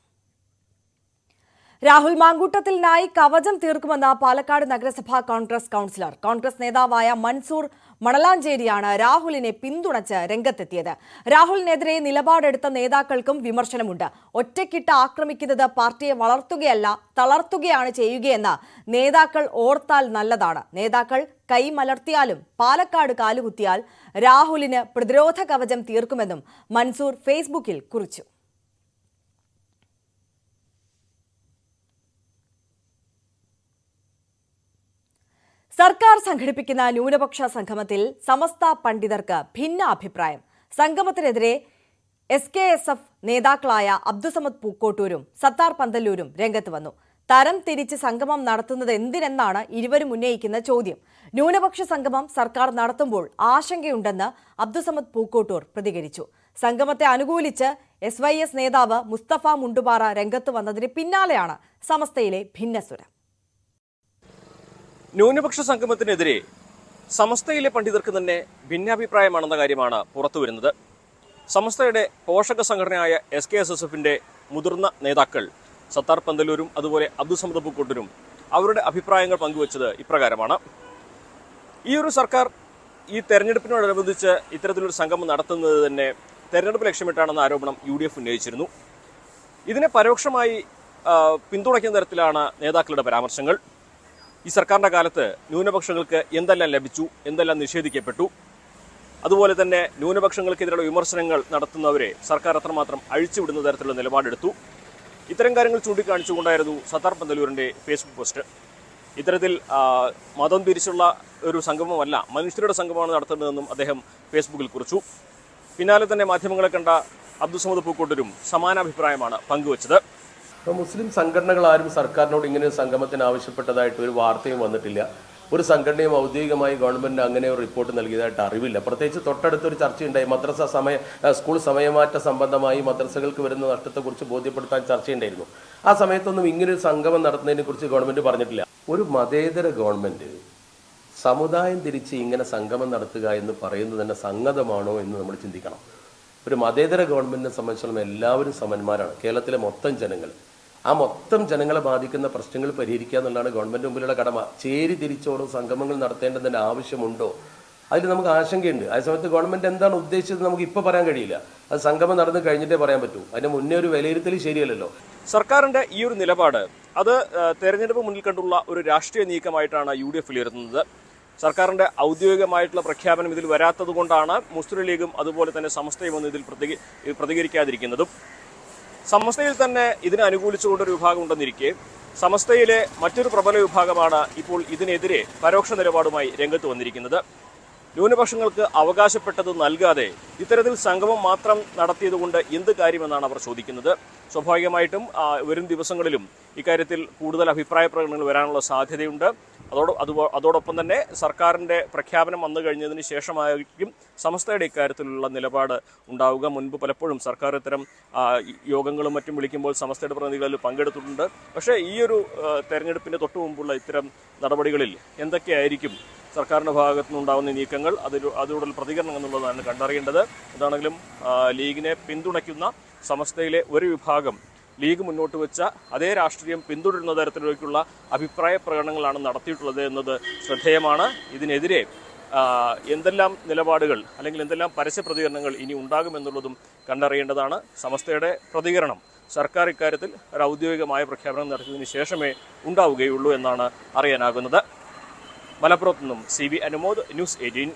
A: രാഹുൽ മാങ്കൂട്ടത്തിലിനായി കവചം തീർക്കുമെന്ന പാലക്കാട് നഗരസഭാ കോൺഗ്രസ് കൗൺസിലർ. കോൺഗ്രസ് നേതാവായ മൻസൂർ മണലാഞ്ചേരിയാണ് രാഹുലിനെ പിന്തുണച്ച് രംഗത്തെത്തിയത്. രാഹുലിനെതിരെ നിലപാടെടുത്ത നേതാക്കൾക്കും വിമർശനമുണ്ട്. ഒറ്റയ്ക്കിട്ട് ആക്രമിക്കുന്നത് പാർട്ടിയെ വളർത്തുകയല്ല, തളർത്തുകയാണ് ചെയ്യുകയെന്ന് നേതാക്കൾ ഓർത്താൽ നല്ലതാണ്. നേതാക്കൾ കൈമലർത്തിയാലും പാലക്കാട് കാലുകുത്തിയാൽ രാഹുലിന് പ്രതിരോധ കവചം തീർക്കുമെന്നും മൻസൂർ ഫേസ്ബുക്കിൽ കുറിച്ചു. സർക്കാർ സംഘടിപ്പിക്കുന്ന ന്യൂനപക്ഷ സംഗമത്തിൽ സമസ്ത പണ്ഡിതർക്ക് ഭിന്ന അഭിപ്രായം. സംഗമത്തിനെതിരെ SKSF നേതാക്കളായ അബ്ദുസമദ് പൂക്കോട്ടൂരും സത്താർ പന്തല്ലൂരും രംഗത്ത് വന്നു. തരം തിരിച്ച് സംഗമം നടത്തുന്നത് എന്തിനെന്നാണ് ഇരുവരും ഉന്നയിക്കുന്ന ചോദ്യം. ന്യൂനപക്ഷ സംഗമം സർക്കാർ നടത്തുമ്പോൾ ആശങ്കയുണ്ടെന്ന് അബ്ദുസമദ് പൂക്കോട്ടൂർ പ്രതികരിച്ചു. സംഗമത്തെ അനുകൂലിച്ച് SYS നേതാവ് മുസ്തഫ മുണ്ടുപാറ രംഗത്ത് വന്നതിന് പിന്നാലെയാണ് സമസ്തയിലെ ഭിന്നസ്വരം.
L: ന്യൂനപക്ഷ സംഗമത്തിനെതിരെ സമസ്തയിലെ പണ്ഡിതർക്ക് തന്നെ ഭിന്നാഭിപ്രായമാണെന്ന കാര്യമാണ് പുറത്തുവരുന്നത്. സമസ്തയുടെ പോഷക സംഘടനയായ SKSSFന്റെ മുതിർന്ന നേതാക്കൾ സത്താർ പന്തലൂരും അതുപോലെ അബ്ദുസമദ് പൂക്കോട്ടൂരും അവരുടെ അഭിപ്രായങ്ങൾ പങ്കുവച്ചത് ഇപ്രകാരമാണ്. ഈ ഒരു സർക്കാർ ഈ തെരഞ്ഞെടുപ്പിനോടനുബന്ധിച്ച് ഇത്തരത്തിലൊരു സംഗമം നടത്തുന്നത് തന്നെ തെരഞ്ഞെടുപ്പ് ലക്ഷ്യമിട്ടാണെന്ന ആരോപണം UDF ഉന്നയിച്ചിരുന്നു. ഇതിനെ പരോക്ഷമായി പിന്തുണയ്ക്കുന്ന തരത്തിലാണ് നേതാക്കളുടെ പരാമർശങ്ങൾ. ഈ സർക്കാരിന്റെ കാലത്ത് ന്യൂനപക്ഷങ്ങൾക്ക് എന്തെല്ലാം ലഭിച്ചു, എന്തെല്ലാം നിഷേധിക്കപ്പെട്ടു, അതുപോലെ തന്നെ ന്യൂനപക്ഷങ്ങൾക്കെതിരെയുള്ള വിമർശനങ്ങൾ നടത്തുന്നവരെ സർക്കാർ അത്രമാത്രം അഴിച്ചുവിടുന്ന തരത്തിലുള്ള നിലപാടെടുത്തു. ഇത്തരം കാര്യങ്ങൾ ചൂണ്ടിക്കാണിച്ചുകൊണ്ടായിരുന്നു സത്താർ പന്തലൂരിന്റെ ഫേസ്ബുക്ക് പോസ്റ്റ്. ഇത്തരത്തിൽ മതം തിരിച്ചുള്ള ഒരു സംഗമമല്ല, മനുഷ്യരുടെ സംഗമമാണ് നടത്തുന്നതെന്നും അദ്ദേഹം ഫേസ്ബുക്കിൽ കുറിച്ചു. പിന്നാലെ തന്നെ മാധ്യമങ്ങളെ കണ്ട അബ്ദുസമദ് പൂക്കോട്ടൂരും സമാനാഭിപ്രായമാണ് പങ്കുവച്ചത്.
M: മുസ്ലിം സംഘടനകൾ ആരും സർക്കാരിനോട് ഇങ്ങനെ ഒരു സംഗമത്തിന് ആവശ്യപ്പെട്ടതായിട്ട് ഒരു വാർത്തയും വന്നിട്ടില്ല. ഒരു സംഘടനയും ഔദ്യോഗികമായി ഗവൺമെന്റിന് അങ്ങനെ ഒരു റിപ്പോർട്ട് നൽകിയതായിട്ട് അറിവില്ല. പ്രത്യേകിച്ച് തൊട്ടടുത്തൊരു ചർച്ചയുണ്ടായി. സ്കൂൾ സമയമാറ്റ സംബന്ധമായി മദ്രസകൾക്ക് വരുന്ന നഷ്ടത്തെക്കുറിച്ച് ബോധ്യപ്പെടുത്താൻ ചർച്ചയുണ്ടായിരുന്നു. ആ സമയത്തൊന്നും ഇങ്ങനൊരു സംഗമം നടത്തുന്നതിനെ കുറിച്ച് ഗവൺമെന്റ് പറഞ്ഞിട്ടില്ല. ഒരു മതേതര ഗവൺമെന്റ് സമുദായം തിരിച്ച് ഇങ്ങനെ സംഗമം നടത്തുക എന്ന് പറയുന്നത് തന്നെ സംഗതമാണോ എന്ന് നമ്മൾ ചിന്തിക്കണം. ഒരു മതേതര ഗവൺമെന്റിനെ സംബന്ധിച്ചിടത്തോളം എല്ലാവരും സമന്മാരാണ്. കേരളത്തിലെ മൊത്തം ജനങ്ങൾ, ആ മൊത്തം ജനങ്ങളെ ബാധിക്കുന്ന പ്രശ്നങ്ങൾ പരിഹരിക്കുക എന്നുള്ളതാണ് ഗവൺമെന്റ് മുമ്പിലുള്ള കടമ. ചേരി തിരിച്ചോരോ സംഗമങ്ങൾ നടത്തേണ്ടതിന്റെ ആവശ്യമുണ്ടോ? അതിൽ നമുക്ക് ആശങ്കയുണ്ട്. അതേസമയത്ത് ഗവൺമെന്റ് എന്താണ് ഉദ്ദേശിച്ചത് നമുക്ക് ഇപ്പോൾ പറയാൻ കഴിയില്ല. അത് സംഗമം നടന്നു കഴിഞ്ഞിട്ടേ പറയാൻ പറ്റൂ. അതിന് മുന്നേ ഒരു വിലയിരുത്തൽ ശരിയല്ലല്ലോ.
L: സർക്കാരിന്റെ ഈ ഒരു നിലപാട് അത് തെരഞ്ഞെടുപ്പ് മുന്നിൽ കണ്ടുള്ള ഒരു രാഷ്ട്രീയ നീക്കമായിട്ടാണ് UDF വിലയിരുത്തുന്നത്. സർക്കാരിന്റെ ഔദ്യോഗികമായിട്ടുള്ള പ്രഖ്യാപനം ഇതിൽ വരാത്തത് കൊണ്ടാണ് മുസ്ലിം ലീഗും അതുപോലെ തന്നെ സമസ്തയും ഒന്നും ഇതിൽ പ്രതികരിക്കാതിരിക്കുന്നതും. സമസ്തയിൽ തന്നെ ഇതിനെ അനുകൂലിച്ചുകൊണ്ടൊരു വിഭാഗം ഉണ്ടെന്നിരിക്കെ സമസ്തയിലെ മറ്റൊരു പ്രബല വിഭാഗമാണ് ഇപ്പോൾ ഇതിനെതിരെ പരോക്ഷ നിലപാടുമായി രംഗത്ത് വന്നിരിക്കുന്നത്. ന്യൂനപക്ഷങ്ങൾക്ക് അവകാശപ്പെട്ടത് നൽകാതെ ഇത്തരത്തിൽ സംഗമം മാത്രം നടത്തിയതുകൊണ്ട് എന്ത് കാര്യമെന്നാണ് അവർ ചോദിക്കുന്നത്. സ്വാഭാവികമായിട്ടും വരും ദിവസങ്ങളിലും ഇക്കാര്യത്തിൽ കൂടുതൽ അഭിപ്രായ പ്രകടനങ്ങൾ വരാനുള്ള സാധ്യതയുണ്ട്. അതോടൊപ്പം തന്നെ സർക്കാരിൻ്റെ പ്രഖ്യാപനം വന്നു കഴിഞ്ഞതിന് ശേഷമായിരിക്കും സമസ്തയുടെ ഇക്കാര്യത്തിലുള്ള നിലപാട് ഉണ്ടാവുക. മുൻപ് പലപ്പോഴും സർക്കാർ ഇത്തരം യോഗങ്ങളും മറ്റും വിളിക്കുമ്പോൾ സമസ്തയുടെ പ്രതിനിധികളിൽ പങ്കെടുത്തിട്ടുണ്ട്. പക്ഷേ ഈ ഒരു തെരഞ്ഞെടുപ്പിൻ്റെ തൊട്ടു മുമ്പുള്ള ഇത്തരം നടപടികളിൽ എന്തൊക്കെയായിരിക്കും സർക്കാരിൻ്റെ ഭാഗത്തു നിന്നുണ്ടാകുന്ന നീക്കങ്ങൾ, അതിലൂടെ പ്രതികരണം എന്നുള്ളതാണ് കണ്ടറിയേണ്ടത്. എന്താണെങ്കിലും ലീഗിനെ പിന്തുണയ്ക്കുന്ന സമസ്തയിലെ ഒരു വിഭാഗം ലീഗ് മുന്നോട്ട് വെച്ച അതേ രാഷ്ട്രീയം പിന്തുടരുന്ന തരത്തിലേക്കുള്ള അഭിപ്രായ പ്രകടനങ്ങളാണ് നടത്തിയിട്ടുള്ളത് എന്നത് ശ്രദ്ധേയമാണ്. ഇതിനെതിരെ എന്തെല്ലാം നിലപാടുകൾ അല്ലെങ്കിൽ എന്തെല്ലാം പരസ്യ പ്രതികരണങ്ങൾ ഇനി ഉണ്ടാകുമെന്നുള്ളതും കണ്ടറിയേണ്ടതാണ്. സമസ്തയുടെ പ്രതികരണം സർക്കാർ ഇക്കാര്യത്തിൽ ഒരു ഔദ്യോഗികമായ പ്രഖ്യാപനം നടത്തിയതിനു ശേഷമേ ഉണ്ടാവുകയുള്ളൂ എന്നാണ് അറിയാനാകുന്നത്. മലപ്പുറത്തു നിന്നും CB അനുമോദ്, ന്യൂസ് 18.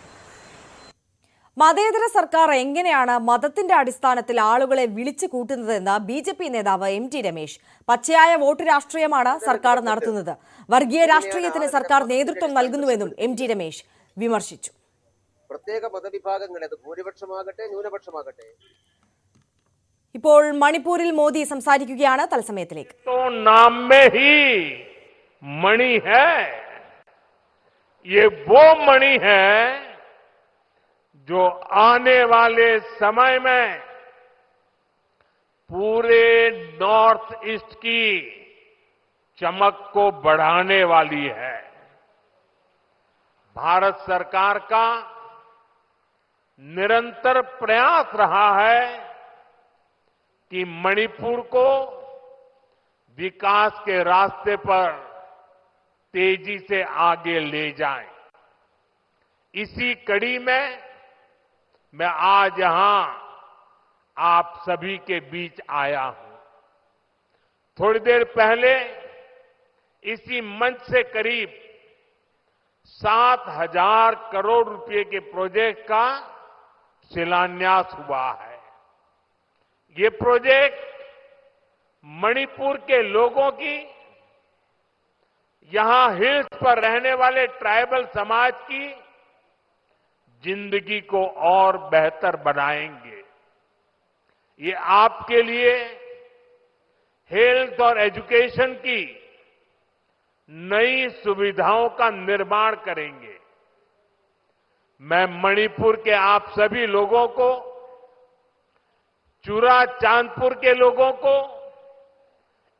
A: മതേതര സർക്കാർ എങ്ങനെയാണ് മതത്തിന്റെ അടിസ്ഥാനത്തിൽ ആളുകളെ വിളിച്ചു കൂട്ടുന്നതെന്ന് BJP നേതാവ് MT രമേശ്. പച്ചയായ വോട്ട് രാഷ്ട്രീയമാണ് സർക്കാർ നടത്തുന്നത്. വർഗീയ രാഷ്ട്രീയത്തിന് സർക്കാർ നേതൃത്വം നൽകുന്നുവെന്നും MT രമേശ് വിമർശിച്ചു.
N: പ്രത്യേക മതവിഭാഗങ്ങളെ ഭൂരിപക്ഷമാകട്ടെ ന്യൂനപക്ഷമാകട്ടെ.
A: ഇപ്പോൾ മണിപ്പൂരിൽ മോദി സംസാരിക്കുകയാണ്. തത്സമയത്തിലേക്ക്.
O: मणि है, ये वो मणि है जो आने वाले समय में पूरे नॉर्थ ईस्ट की चमक को बढ़ाने वाली है. भारत सरकार का निरंतर प्रयास रहा है कि मणिपुर को विकास के रास्ते पर तेजी से आगे ले जाएं. इसी कड़ी में मैं आज यहां आप सभी के बीच आया हूं. थोड़ी देर पहले इसी मंच से करीब 7,000 करोड़ रुपए के प्रोजेक्ट का शिलान्यास हुआ है. ये प्रोजेक्ट मणिपुर के लोगों की यहां हिल्स पर रहने वाले ट्राइबल समाज की जिंदगी को और बेहतर बनाएंगे। ये आपके लिए हेल्थ और एजुकेशन की नई सुविधाओं का निर्माण करेंगे। मैं मणिपुर के आप सभी लोगों को, चूराचांदपुर के लोगों को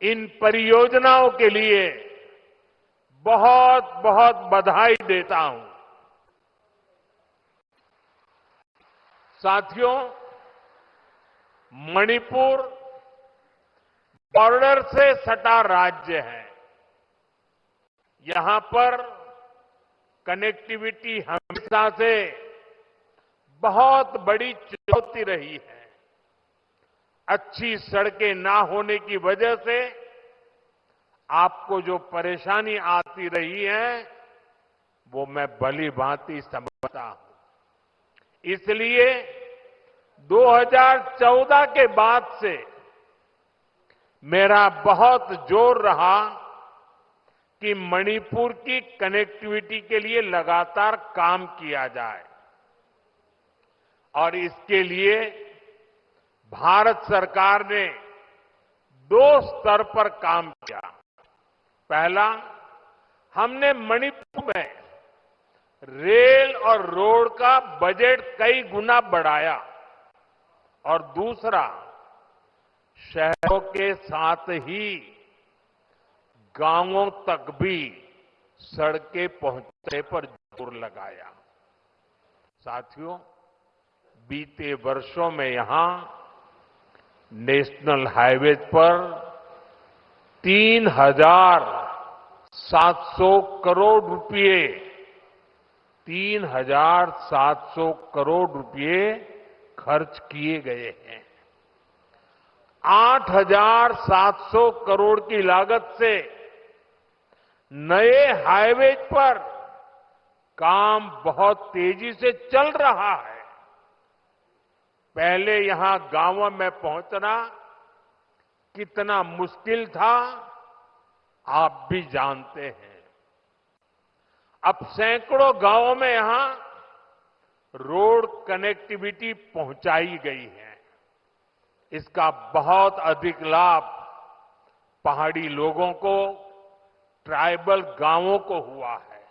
O: इन परियोजनाओं के लिए बहुत बहुत बधाई देता हूं। साथियों, मणिपुर बॉर्डर से सटा राज्य है। यहां पर कनेक्टिविटी हमेशा से बहुत बड़ी चुनौती रही है। अच्छी सड़कें ना होने की वजह से आपको जो परेशानी आती रही है वो मैं भली भांति समझता हूं। इसलिए 2014 के बाद से मेरा बहुत जोर रहा कि मणिपुर की कनेक्टिविटी के लिए लगातार काम किया जाए और इसके लिए भारत सरकार ने 2 स्तर पर काम किया। पहला, हमने मणिपुर में रेल और रोड का बजट कई गुना बढ़ाया और दूसरा, शहरों के साथ ही गांवों तक भी सड़कें पहुंचने पर जोर लगाया। साथियों, बीते वर्षों में यहां नेशनल हाईवे पर 3,700 करोड़ रुपए 3,700 करोड़ रुपए खर्च किए गए हैं। 8,700 करोड़ की लागत से नए हाईवे पर काम बहुत तेजी से चल रहा है। पहले यहां गांवों में पहुंचना कितना मुश्किल था, आप भी जानते हैं। अब सैकड़ों गांवों में यहां रोड कनेक्टिविटी पहुंचाई गई है। इसका बहुत अधिक लाभ पहाड़ी लोगों को, ट्राइबल गांवों को हुआ है।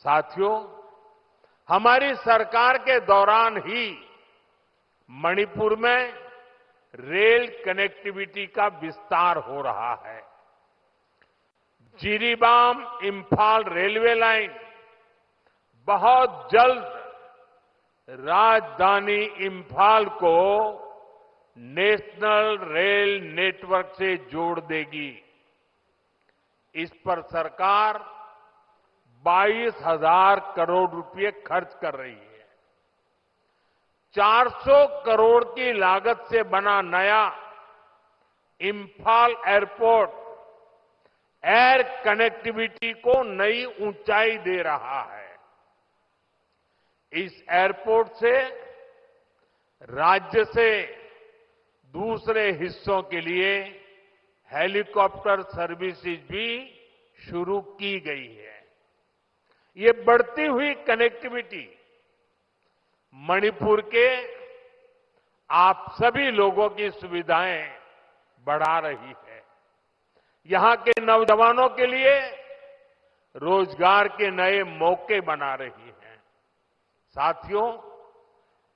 O: साथियों, हमारी सरकार के दौरान ही मणिपुर में रेल कनेक्टिविटी का विस्तार हो रहा है। जिरीबाम इंफाल रेलवे लाइन बहुत जल्द राजधानी इंफाल को नेशनल रेल नेटवर्क से जोड़ देगी। इस पर सरकार 22,000 करोड़ रुपए खर्च कर रही है। 400 करोड़ की लागत से बना नया इंफाल एयरपोर्ट एयर कनेक्टिविटी को नई ऊंचाई दे रहा है। इस एयरपोर्ट से राज्य से दूसरे हिस्सों के लिए हेलीकॉप्टर सर्विसेज भी शुरू की गई है। ये बढ़ती हुई कनेक्टिविटी मणिपुर के आप सभी लोगों की सुविधाएं बढ़ा रही है। यहां के नौजवानों के लिए रोजगार के नए मौके बना रही है। साथियों,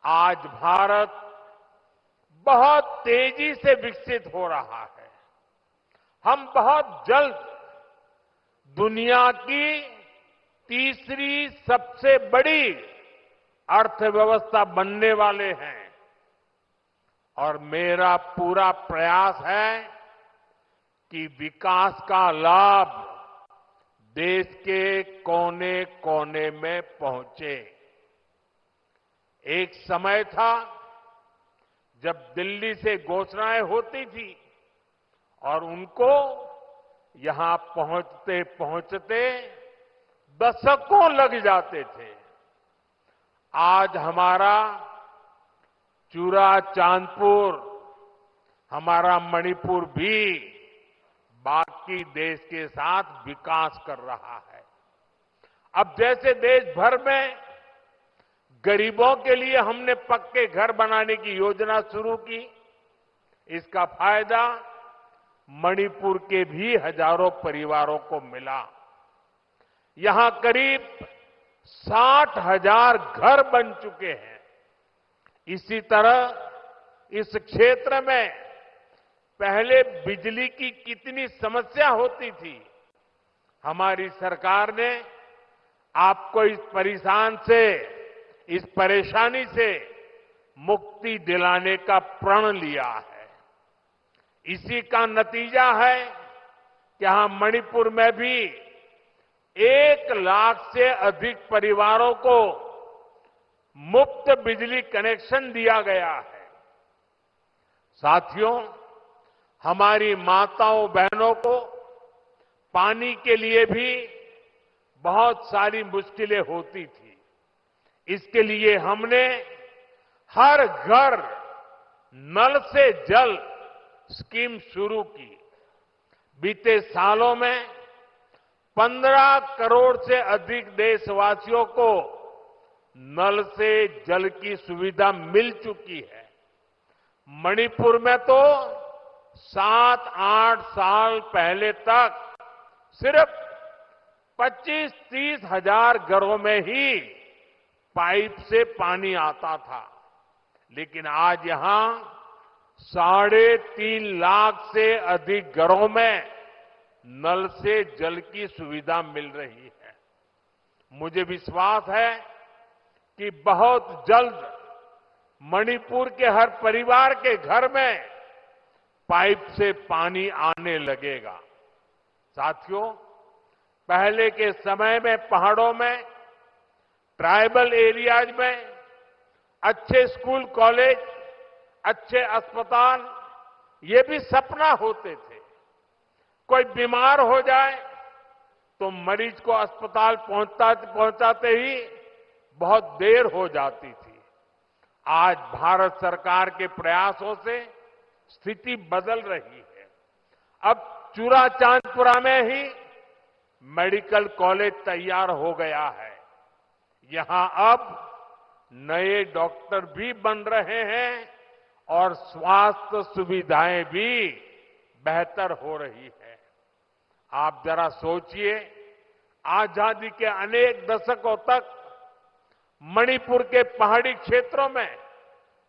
O: आज भारत बहुत तेजी से विकसित हो रहा है। हम बहुत जल्द दुनिया की तीसरी सबसे बड़ी अर्थव्यवस्था बनने वाले हैं और मेरा पूरा प्रयास है कि विकास का लाभ देश के कोने कोने में पहुंचे। एक समय था जब दिल्ली से घोषणाएं होती थी और उनको यहां पहुंचते पहुंचते दशकों लग जाते थे। आज हमारा चूराचांदपुर, हमारा मणिपुर भी बाकी बाकी देश के साथ विकास कर रहा है। अब जैसे देश भर में गरीबों के लिए हमने पक्के घर बनाने की योजना शुरू की, इसका फायदा मणिपुर के भी हजारों परिवारों को मिला। यहां करीब 60,000 घर बन चुके हैं। इसी तरह इस क्षेत्र में पहले बिजली की कितनी समस्या होती थी, हमारी सरकार ने आपको इस परेशानी से मुक्ति दिलाने का प्रण लिया है। इसी का नतीजा है कि हम मणिपुर में भी 1 लाख से अधिक परिवारों को मुफ्त बिजली कनेक्शन दिया गया है। साथियों, हमारी माताओं बहनों को पानी के लिए भी बहुत सारी मुश्किलें होती थी। इसके लिए हमने हर घर नल से जल स्कीम शुरू की। बीते सालों में 15 करोड़ से अधिक देशवासियों को नल से जल की सुविधा मिल चुकी है। मणिपुर में तो 7-8 साल पहले तक सिर्फ 25-30 हजार घरों में ही पाइप से पानी आता था, लेकिन आज यहां 3.5 लाख से अधिक घरों में नल से जल की सुविधा मिल रही है। मुझे विश्वास है कि बहुत जल्द मणिपुर के हर परिवार के घर में पाइप से पानी आने लगेगा। साथियों, पहले के समय में पहाड़ों में, ट्राइबल एरियाज में अच्छे स्कूल कॉलेज, अच्छे अस्पताल ये भी सपना होते थे। कोई बीमार हो जाए तो मरीज को अस्पताल पहुंचाते ही बहुत देर हो जाती थी। आज भारत सरकार के प्रयासों से स्थिति बदल रही है। अब चूराचांदपुरा में ही मेडिकल कॉलेज तैयार हो गया है। यहां अब नए डॉक्टर भी बन रहे हैं और स्वास्थ्य सुविधाएं भी बेहतर हो रही है। आप जरा सोचिए, आजादी के अनेक दशकों तक मणिपुर के पहाड़ी क्षेत्रों में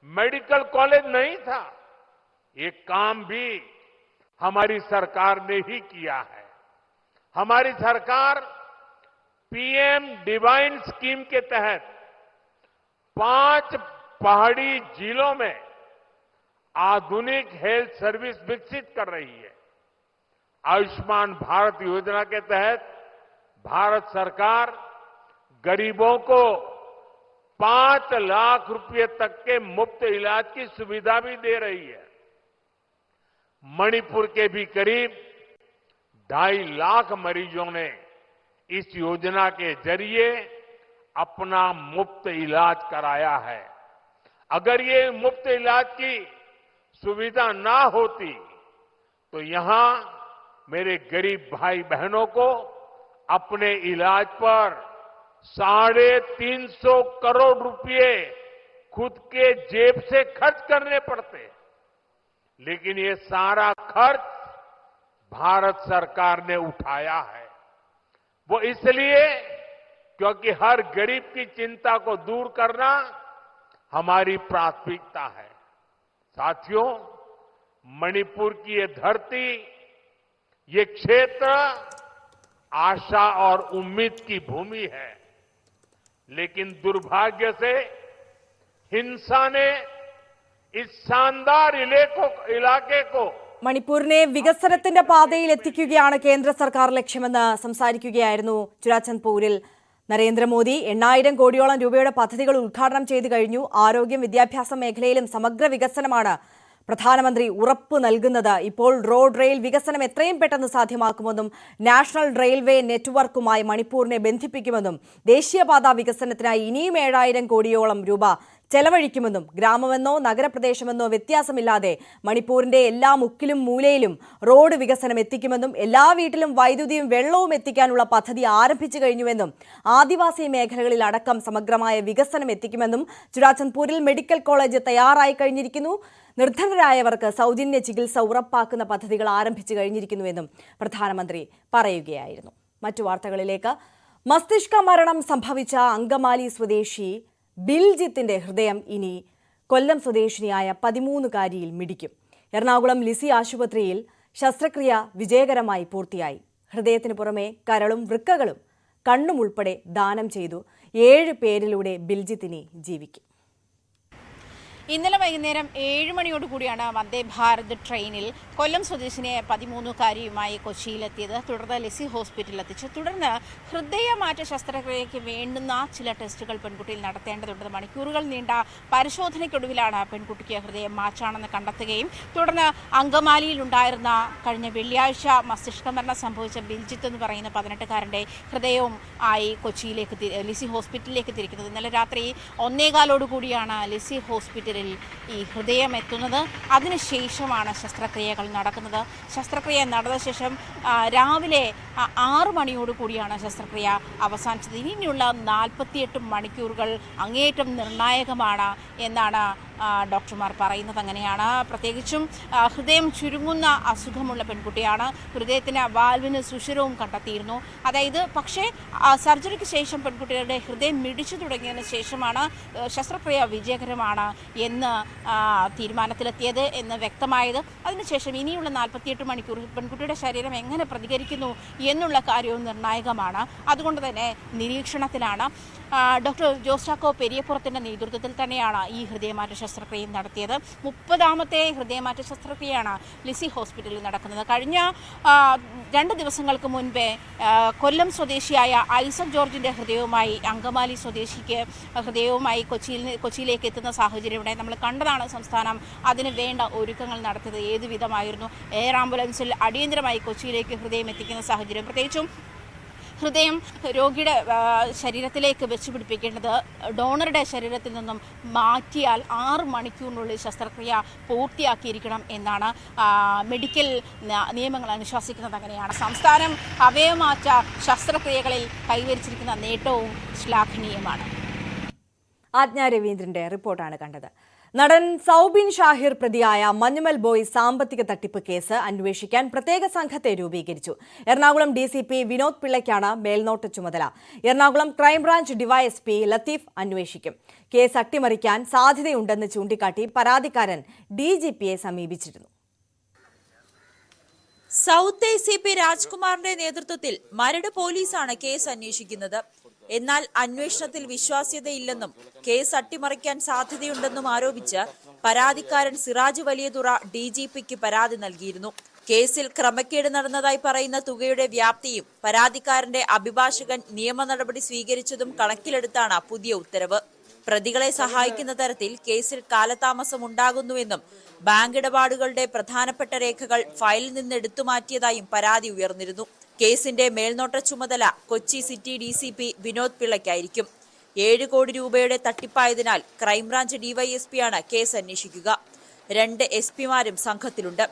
O: मेडिकल कॉलेज नहीं था। ये काम भी हमारी सरकार ने ही किया है। हमारी सरकार पीएम डिवाइन स्कीम के तहत 5 पहाड़ी जिलों में आधुनिक हेल्थ सर्विस विकसित कर रही है। आयुष्मान भारत योजना के तहत भारत सरकार गरीबों को 5 लाख रुपए तक के मुफ्त इलाज की सुविधा भी दे रही है। मणिपुर के भी करीब 2.5 लाख मरीजों ने इस योजना के जरिए अपना मुफ्त इलाज कराया है। अगर ये मुफ्त इलाज की सुविधा ना होती तो यहां मेरे गरीब भाई बहनों को अपने इलाज पर 350 करोड़ रुपए खुद के जेब से खर्च करने पड़ते। लेकिन ये सारा खर्च भारत सरकार ने उठाया है। वो इसलिए क्योंकि हर गरीब की चिंता को दूर करना हमारी प्राथमिकता है। साथियों, मणिपुर की ये धरती, ये क्षेत्र आशा और उम्मीद की भूमि है, लेकिन दुर्भाग्य से हिंसा ने इस शानदार इलाके को
A: മണിപ്പൂരിനെ വികസനത്തിന്റെ പാതയിൽ എത്തിക്കുകയാണ് കേന്ദ്ര സർക്കാർ ലക്ഷ്യമെന്ന് സംസാരിക്കുകയായിരുന്നു ചുരാചന്ദ്പൂരിൽ നരേന്ദ്രമോദി. 8000 കോടിയോളം രൂപയുടെ പദ്ധതികൾ ഉദ്ഘാടനം ചെയ്തു കഴിഞ്ഞു. ആരോഗ്യം, വിദ്യാഭ്യാസ മേഖലയിലും സമഗ്ര വികസനമാണ് പ്രധാനമന്ത്രി ഉറപ്പ് നൽകുന്നത്. ഇപ്പോൾ റോഡ് റെയിൽ വികസനം എത്രയും പെട്ടെന്ന് സാധ്യമാക്കുമെന്നും നാഷണൽ റെയിൽവേ നെറ്റ്വർക്കുമായി മണിപ്പൂരിനെ ബന്ധിപ്പിക്കുമെന്നും ദേശീയപാത വികസനത്തിനായി ഇനിയും 7000 കോടിയോളം രൂപ ചെലവഴിക്കുമെന്നും ഗ്രാമമെന്നോ നഗരപ്രദേശമെന്നോ വ്യത്യാസമില്ലാതെ മണിപ്പൂരിന്റെ എല്ലാ മുക്കിലും മൂലയിലും റോഡ് വികസനം എത്തിക്കുമെന്നും എല്ലാ വീട്ടിലും വൈദ്യുതിയും വെള്ളവും എത്തിക്കാനുള്ള പദ്ധതി ആരംഭിച്ചു കഴിഞ്ഞുവെന്നും ആദിവാസി മേഖലകളിൽ അടക്കം സമഗ്രമായ വികസനം എത്തിക്കുമെന്നും ചുരാചന്ദ്പൂരിൽ മെഡിക്കൽ കോളേജ് തയ്യാറായി കഴിഞ്ഞിരിക്കുന്നു. നിർധനരായവർക്ക് സൗജന്യ ചികിത്സ ഉറപ്പാക്കുന്ന പദ്ധതികൾ ആരംഭിച്ചു കഴിഞ്ഞിരിക്കുന്നുവെന്നും പ്രധാനമന്ത്രി പറയുകയായിരുന്നു. മറ്റു വാർത്തകളിലേക്ക്. മസ്തിഷ്ക മരണം സംഭവിച്ച അങ്കമാലി സ്വദേശി ബിൽജിത്തിന്റെ ഹൃദയം ഇനി കൊല്ലം സ്വദേശിനിയായ 13-കാരിയിൽ മിടിക്കും. എറണാകുളം ലിസി ആശുപത്രിയിൽ ശസ്ത്രക്രിയ വിജയകരമായി പൂർത്തിയായി. ഹൃദയത്തിന് പുറമെ കരളും വൃക്കകളും കണ്ണും ഉൾപ്പെടെ ദാനം ചെയ്തു. 7 പേരിലൂടെ ബിൽജിത്തിനി ജീവിക്കും.
P: ഇന്നലെ വൈകുന്നേരം 7 മണിയോടുകൂടിയാണ് വന്ദേ ഭാരത് ട്രെയിനിൽ കൊല്ലം സ്വദേശിനിയെ 13-കാരിയുമായി കൊച്ചിയിലെത്തിയത്. തുടർന്ന് ലിസി ഹോസ്പിറ്റലിൽ എത്തിച്ചു. തുടർന്ന് ഹൃദയമാറ്റ ശസ്ത്രക്രിയയ്ക്ക് വേണ്ടുന്ന ചില ടെസ്റ്റുകൾ പെൺകുട്ടിയിൽ നടത്തേണ്ടതുണ്ട്. മണിക്കൂറുകൾ നീണ്ട പരിശോധനയ്ക്കൊടുവിലാണ് പെൺകുട്ടിക്ക് ഹൃദയം മാറ്റാണെന്ന് കണ്ടെത്തുകയും തുടർന്ന് അങ്കമാലിയിലുണ്ടായിരുന്ന കഴിഞ്ഞ വെള്ളിയാഴ്ച മസ്തിഷ്കമരണം സംഭവിച്ച ബിൽജിത്ത് എന്ന് പറയുന്ന 18-കാരൻ്റെ ഹൃദയവും ആയി കൊച്ചിയിലേക്ക് ലിസി ഹോസ്പിറ്റലിലേക്ക് തിരിക്കുന്നത്. ഇന്നലെ രാത്രി 1:15 ലിസി ഹോസ്പിറ്റലിൽ ഈ ഹൃദയം എത്തുന്നത്. അതിനുശേഷമാണ് ശസ്ത്രക്രിയകൾ നടക്കുന്നത്. ശസ്ത്രക്രിയ നടന്ന ശേഷം രാവിലെ 6 മണിയോടുകൂടിയാണ് ശസ്ത്രക്രിയ അവസാനിച്ചത്. ഇനിയുള്ള 48 മണിക്കൂറുകൾ അങ്ങേയറ്റം നിർണായകമാണ് എന്നാണ് ഡോക്ടർമാർ പറയുന്നത്. അങ്ങനെയാണ്. പ്രത്യേകിച്ചും ഹൃദയം ചുരുങ്ങുന്ന അസുഖമുള്ള പെൺകുട്ടിയാണ്. ഹൃദയത്തിന് വാൽവിന് സുഷിരവും കണ്ടെത്തിയിരുന്നു. അതായത് പക്ഷേ സർജറിക്ക് ശേഷം പെൺകുട്ടികളുടെ ഹൃദയം മിടിച്ചു തുടങ്ങിയതിന് ശേഷമാണ് ശസ്ത്രക്രിയ വിജയകരമാണ് എന്ന് തീരുമാനത്തിലെത്തിയത് എന്ന് വ്യക്തമായത്. അതിനുശേഷം ഇനിയുള്ള 48 മണിക്കൂർ പെൺകുട്ടിയുടെ ശരീരം എങ്ങനെ പ്രതികരിക്കുന്നു എന്നുള്ള കാര്യവും നിർണായകമാണ്. അതുകൊണ്ട് തന്നെ നിരീക്ഷണത്തിലാണ്. ഡോക്ടർ ജോസ് ചാക്കോ പെരിയപ്പുറത്തിൻ്റെ നേതൃത്വത്തിൽ തന്നെയാണ് ഈ ഹൃദയമാറ്റ ശസ്ത്രക്രിയ നടത്തിയത്. 30ാമത്തെ ഹൃദയമാറ്റ ശസ്ത്രക്രിയയാണ് ലിസി ഹോസ്പിറ്റലിൽ നടക്കുന്നത്. കഴിഞ്ഞ 2 ദിവസങ്ങൾക്ക് മുൻപേ കൊല്ലം സ്വദേശിയായ ഐസക് ജോർജിൻ്റെ ഹൃദയവുമായി അങ്കമാലി സ്വദേശിക്ക് ഹൃദയവുമായി കൊച്ചിയിലേക്ക് എത്തുന്ന സാഹചര്യം ഇവിടെ നമ്മൾ കണ്ടതാണ്. സംസ്ഥാനം അതിന് വേണ്ട ഒരുക്കങ്ങൾ നടത്തിയത് ഏതു വിധമായിരുന്നു. എയർ ആംബുലൻസിൽ അടിയന്തരമായി കൊച്ചിയിലേക്ക് ഹൃദയം എത്തിക്കുന്ന സാഹചര്യം. പ്രത്യേകിച്ചും ഹൃദയം രോഗിയുടെ ശരീരത്തിലേക്ക് വെച്ച് പിടിപ്പിക്കേണ്ടത് ഡോണറുടെ ശരീരത്തിൽ നിന്നും മാറ്റിയാൽ 6 മണിക്കൂറിനുള്ളിൽ ശസ്ത്രക്രിയ പൂർത്തിയാക്കിയിരിക്കണം എന്നാണ് മെഡിക്കൽ നിയമങ്ങൾ അനുശാസിക്കുന്നത്. അങ്ങനെയാണ് സംസ്ഥാനം അവയവമാറ്റ ശസ്ത്രക്രിയകളിൽ കൈവരിച്ചിരിക്കുന്ന നേട്ടവും ശ്ലാഘനീയമാണ്.
A: ആജ്ഞ രവീന്ദ്രന്റെ റിപ്പോർട്ടാണ് കണ്ടത്. നടൻ സൗബിൻ ഷാഹിർ പ്രതിയായ മഞ്ഞുമൽ ബോയ്സ് സാമ്പത്തിക തട്ടിപ്പ് കേസ് അന്വേഷിക്കാൻ പ്രത്യേക സംഘത്തെ രൂപീകരിച്ചു. എറണാകുളം DCP വിനോദ് പിള്ളയ്ക്കാണ് മേൽനോട്ട ചുമതല. എറണാകുളം ക്രൈംബ്രാഞ്ച് ഡിവൈഎസ്പി ലത്തീഫ് അന്വേഷിക്കും. കേസ് അട്ടിമറിക്കാൻ സാധ്യതയുണ്ടെന്ന് ചൂണ്ടിക്കാട്ടി പരാതിക്കാരൻ DGPയെ സമീപിച്ചിരുന്നു.
Q: സൗത്ത് ACP രാജ്കുമാറിന്റെ നേതൃത്വത്തിൽ മരട് പോലീസാണ് കേസ് അന്വേഷിക്കുന്നത്. എന്നാൽ അന്വേഷണത്തിൽ വിശ്വാസ്യതയില്ലെന്നും കേസ് അട്ടിമറിക്കാൻ സാധ്യതയുണ്ടെന്നും ആരോപിച്ച് പരാതിക്കാരൻ സിറാജ് വലിയതുറ DGPക്ക് പരാതി നൽകിയിരുന്നു. കേസിൽ ക്രമക്കേട് നടന്നതായി പറയുന്ന തുകയുടെ വ്യാപ്തിയും പരാതിക്കാരന്റെ അഭിഭാഷകൻ നിയമ നടപടി സ്വീകരിച്ചതും കണക്കിലെടുത്താണ് പുതിയ ഉത്തരവ്. പ്രതികളെ സഹായിക്കുന്ന തരത്തിൽ കേസിൽ കാലതാമസം ഉണ്ടാകുന്നുവെന്നും ബാങ്ക് ഇടപാടുകളുടെ പ്രധാനപ്പെട്ട രേഖകൾ ഫയലിൽ നിന്ന് എടുത്തുമാറ്റിയതായും പരാതി ഉയർന്നിരുന്നു. കേസിന്റെ മേൽനോട്ട ചുമതല കൊച്ചി സിറ്റി DCP വിനോദ് പിള്ളയ്ക്കായിരിക്കും. 7 കോടി രൂപയുടെ തട്ടിപ്പായതിനാൽ ക്രൈംബ്രാഞ്ച് DYSPയാണ് കേസ് അന്വേഷിക്കുക. 2 SP-മാരും സംഘത്തിലുണ്ട്.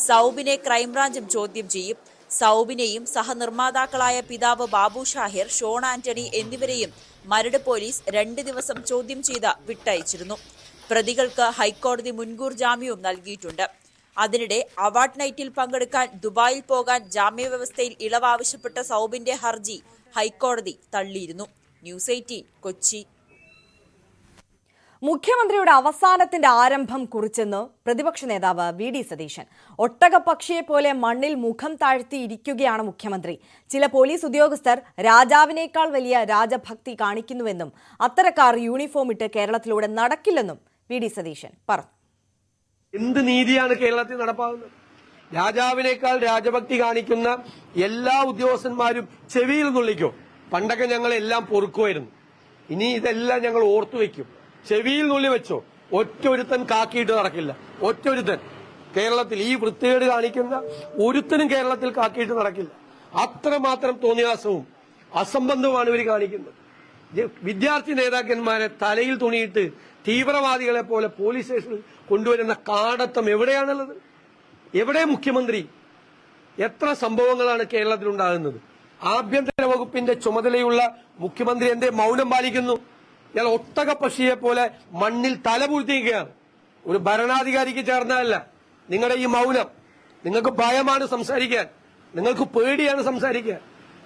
Q: സൗബിനെ ക്രൈംബ്രാഞ്ചും ചോദ്യം ചെയ്യും. സൗബിനെയും സഹനിർമ്മാതാക്കളായ പിതാവ് ബാബു ഷാഹിർ, ഷോൺ ആന്റണി എന്നിവരെയും മരട് പോലീസ് 2 ദിവസം ചോദ്യം ചെയ്ത് വിട്ടയച്ചിരുന്നു. പ്രതികൾക്ക് ഹൈക്കോടതി മുൻകൂർ ജാമ്യവും നൽകിയിട്ടുണ്ട്. അതിനിടെ അവാർഡ് നൈറ്റിൽ പങ്കെടുക്കാൻ ദുബായിൽ പോകാൻ ജാമ്യവ്യവസ്ഥയിൽ ഇളവ് ആവശ്യപ്പെട്ട സൗബിന്റെ ഹർജി ഹൈക്കോടതി തള്ളിയിരുന്നു. ന്യൂസ് 18 കൊച്ചി.
A: മുഖ്യമന്ത്രിയുടെ അവസാനത്തിന്റെ ആരംഭം കുറിച്ചെന്ന് പ്രതിപക്ഷ നേതാവ് VD സതീശൻ. ഒട്ടകപ്പക്ഷിയെപ്പോലെ മണ്ണിൽ മുഖം താഴ്ത്തിയിരിക്കുകയാണ് മുഖ്യമന്ത്രി. ചില പോലീസ് ഉദ്യോഗസ്ഥർ രാജാവിനേക്കാൾ വലിയ രാജഭക്തി കാണിക്കുന്നുവെന്നും അത്തരക്കാർ യൂണിഫോം ഇട്ട് കേരളത്തിലൂടെ നടക്കില്ലെന്നും VD സതീശൻ പറഞ്ഞു.
J: എന്ത് നീതിയാണ് കേരളത്തിൽ നടപ്പാകുന്നത്? രാജാവിനേക്കാൾ രാജഭക്തി കാണിക്കുന്ന എല്ലാ ഉദ്യോഗസ്ഥന്മാരും ചെവിയിൽ നുള്ളിക്കോ. പണ്ടൊക്കെ ഞങ്ങൾ എല്ലാം പൊറുക്കുമായിരുന്നു. ഇനി ഇതെല്ലാം ഞങ്ങൾ ഓർത്തുവെക്കും. ചെവിയിൽ നുള്ളി വെച്ചോ. ഒറ്റൊരുത്തൻ കാക്കിയിട്ട് നടക്കില്ല. ഒറ്റൊരുത്തൻ കേരളത്തിൽ ഈ വൃത്തികേട് കാണിക്കുന്ന ഒരുത്തനും കേരളത്തിൽ കാക്കിയിട്ട് നടക്കില്ല. അത്രമാത്രം തോന്നിയാസവും അസംബന്ധവുമാണ് ഇവർ കാണിക്കുന്നത്. വിദ്യാർത്ഥി നേതാക്കന്മാരെ തലയിൽ തുണിയിട്ട് തീവ്രവാദികളെ പോലെ പോലീസ് സ്റ്റേഷനിൽ കൊണ്ടുവരുന്ന കാടത്തം എവിടെയാണുള്ളത്? എവിടെ മുഖ്യമന്ത്രി? എത്ര സംഭവങ്ങളാണ് കേരളത്തിൽ ഉണ്ടാകുന്നത്? ആഭ്യന്തര വകുപ്പിന്റെ ചുമതലയുള്ള മുഖ്യമന്ത്രി എന്തേ മൗനം പാലിക്കുന്നു? ഇയാൾ ഒട്ടക പക്ഷിയെ പോലെ മണ്ണിൽ തലപൂഴ്ത്തിയിരിക്കുകയാണ്. ഒരു ഭരണാധികാരിക്ക് ചേർന്നതല്ല നിങ്ങളുടെ ഈ മൗനം. നിങ്ങൾക്ക് ഭയമാണ് സംസാരിക്കാൻ, നിങ്ങൾക്ക് പേടിയാണ് സംസാരിക്കാൻ.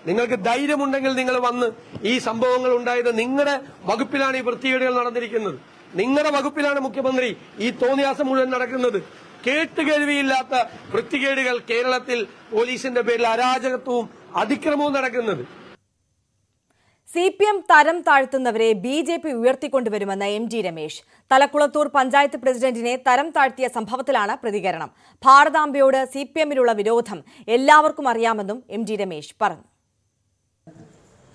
J: നിങ്ങൾക്ക് ധൈര്യമുണ്ടെങ്കിൽ നിങ്ങൾ വന്ന് ഈ സംഭവങ്ങൾ ഉണ്ടായത് നിങ്ങളുടെ വകുപ്പിലാണ് ഈ വൃത്തികേടുകൾ നടന്നിരിക്കുന്നത്. നിങ്ങളുടെ വകുപ്പിലാണ് മുഖ്യമന്ത്രി ഈ തോന്നിയാസം മുഴുവൻ നടക്കുന്നത്. കേട്ടുകേൾവിയില്ലാത്ത വൃത്തികേടുകൾ കേരളത്തിൽ പോലീസിന്റെ പേരിൽ അരാജകത്വവും അതിക്രമവും നടക്കുന്നത്.
A: CPM തരം താഴ്ത്തുന്നവരെ BJP ഉയർത്തിക്കൊണ്ടുവരുമെന്ന് MD രമേശ്. തലക്കുളത്തൂർ പഞ്ചായത്ത് പ്രസിഡന്റിനെ തരം താഴ്ത്തിയ സംഭവത്തിലാണ് പ്രതികരണം. ഭാരതാംബയോട് CPMനുള്ള വിരോധം എല്ലാവർക്കും അറിയാമെന്നും MD രമേശ് പറഞ്ഞു.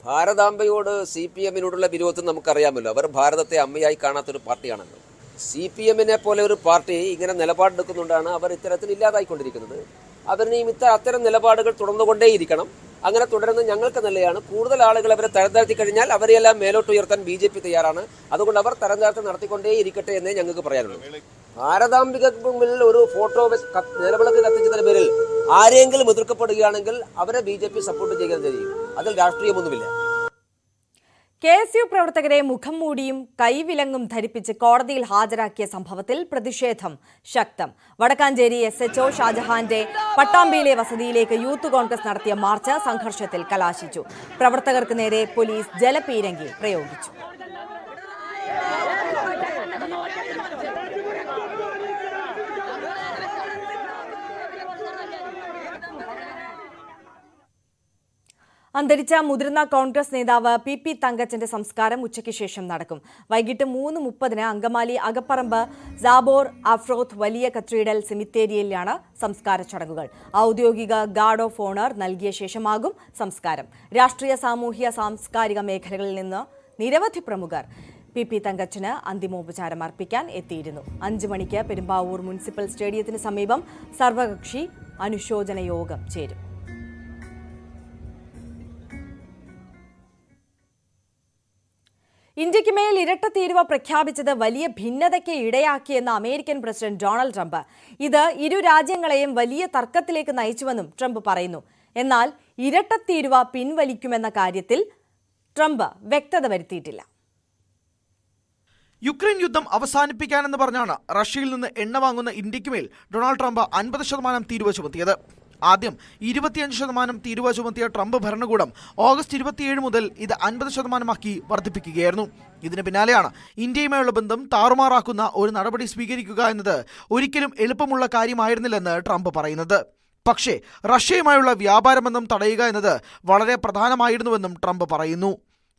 N: ഭാരതാംബയോട് CPMനോടുള്ള വിരോധം നമുക്കറിയാമല്ലോ. അവർ ഭാരതത്തെ അമ്മയായി കാണാത്തൊരു പാർട്ടിയാണല്ലോ. CPMനെ പോലെ ഒരു പാർട്ടി ഇങ്ങനെ നിലപാടെടുക്കുന്നുണ്ടാണ് അവർ ഇത്തരത്തിൽ ഇല്ലാതായിക്കൊണ്ടിരിക്കുന്നത്. അവരിനെയും അത്തരം നിലപാടുകൾ തുടർന്നുകൊണ്ടേയിരിക്കണം. അങ്ങനെ തുടരുന്നത് ഞങ്ങൾക്ക് നല്ലതാണ്. കൂടുതൽ ആളുകൾ അവരെ തരംതാഴ്ത്തി കഴിഞ്ഞാൽ അവരെയെല്ലാം മേലോട്ട് ഉയർത്താൻ BJP തയ്യാറാണ്. അതുകൊണ്ട് അവർ തരംതാഴ്ത്തി നടത്തിക്കൊണ്ടേയിരിക്കട്ടെ എന്നേ ഞങ്ങൾക്ക് പറയാനുള്ളൂ. ഭാരതാംബികൾക്ക് മുന്നിൽ ഒരു ഫോട്ടോ നിലവിളക്ക് കത്തിച്ചതിന് പേരിൽ ആരെങ്കിലും എതിർക്കപ്പെടുകയാണെങ്കിൽ അവരെ BJP സപ്പോർട്ട് ചെയ്യാൻ കഴിയും. അതിൽ രാഷ്ട്രീയമൊന്നുമില്ല.
A: KSU പ്രവർത്തകരെ മുഖം മൂടിയും കൈവിലങ്ങും ധരിപ്പിച്ച് കോടതിയിൽ ഹാജരാക്കിയ സംഭവത്തിൽ പ്രതിഷേധം ശക്തം. വടക്കാഞ്ചേരി SHO ഷാജഹാന്റെ പട്ടാമ്പിയിലെ വസതിയിലേക്ക് യൂത്ത് കോൺഗ്രസ് നടത്തിയ മാർച്ച് സംഘർഷത്തിൽ കലാശിച്ചു. പ്രവർത്തകർക്ക് നേരെ പോലീസ് ജലപീരങ്കി പ്രയോഗിച്ചു. അന്തരിച്ച മുതിർന്ന കോൺഗ്രസ് നേതാവ് PP തങ്കച്ചന്റെ സംസ്കാരം ഉച്ചയ്ക്ക് ശേഷം നടക്കും. വൈകിട്ട് 3:30 അങ്കമാലി അകപ്പറമ്പ് സാബോർ അഫ്രോത്ത് വലിയ കത്തീഡ്രൽ സെമിത്തേരിയിലാണ് സംസ്കാര ചടങ്ങുകൾ. ഔദ്യോഗിക ഗാർഡ് ഓഫ് ഓണർ നൽകിയ ശേഷമാകും സംസ്കാരം. രാഷ്ട്രീയ, സാമൂഹ്യ, സാംസ്കാരിക മേഖലകളിൽ നിന്ന് നിരവധി പ്രമുഖർ PP തങ്കച്ചന് അന്തിമോപചാരം അർപ്പിക്കാൻ എത്തിയിരുന്നു. 5 മണിക്ക് പെരുമ്പാവൂർ മുനിസിപ്പൽ സ്റ്റേഡിയത്തിന് സമീപം സർവകക്ഷി അനുശോചന യോഗം ചേരും. ഇന്ത്യക്ക് മേൽ ഇരട്ട തീരുവ പ്രഖ്യാപിച്ചത് വലിയ ഭിന്നതയ്ക്ക് ഇടയാക്കിയെന്ന് അമേരിക്കൻ പ്രസിഡന്റ് ഡൊണാൾഡ് ട്രംപ്. ഇത് ഇരു രാജ്യങ്ങളെയും വലിയ തർക്കത്തിലേക്ക് നയിച്ചുവെന്നും ട്രംപ് പറയുന്നു. എന്നാൽ ഇരട്ട തീരുവ പിൻവലിക്കുമെന്ന കാര്യത്തിൽ ട്രംപ് വ്യക്തത വരുത്തിയിട്ടില്ല.
R: യുക്രൈൻ യുദ്ധം അവസാനിപ്പിക്കാനെന്ന് പറഞ്ഞാണ് റഷ്യയിൽ നിന്ന് എണ്ണ വാങ്ങുന്ന ഇന്ത്യക്ക് മേൽ ഡൊണാൾഡ് ട്രംപ് 50% തീരുവ ചുമത്തിയത്. ആദ്യം 25% തീരുവ ചുമത്തിയ ട്രംപ് ഭരണകൂടം ഓഗസ്റ്റ് 27 മുതൽ ഇത് 50%ആക്കി വർദ്ധിപ്പിക്കുകയായിരുന്നു. ഇതിന് പിന്നാലെയാണ് ഇന്ത്യയുമായുള്ള ബന്ധം താറുമാറാക്കുന്ന ഒരു നടപടി സ്വീകരിക്കുക എന്നത് ഒരിക്കലും എളുപ്പമുള്ള കാര്യമായിരുന്നില്ലെന്ന് ട്രംപ് പറയുന്നത്. പക്ഷേ റഷ്യയുമായുള്ള വ്യാപാര ബന്ധം തടയുക എന്നത് വളരെ പ്രധാനമായിരുന്നുവെന്നും ട്രംപ് പറയുന്നു.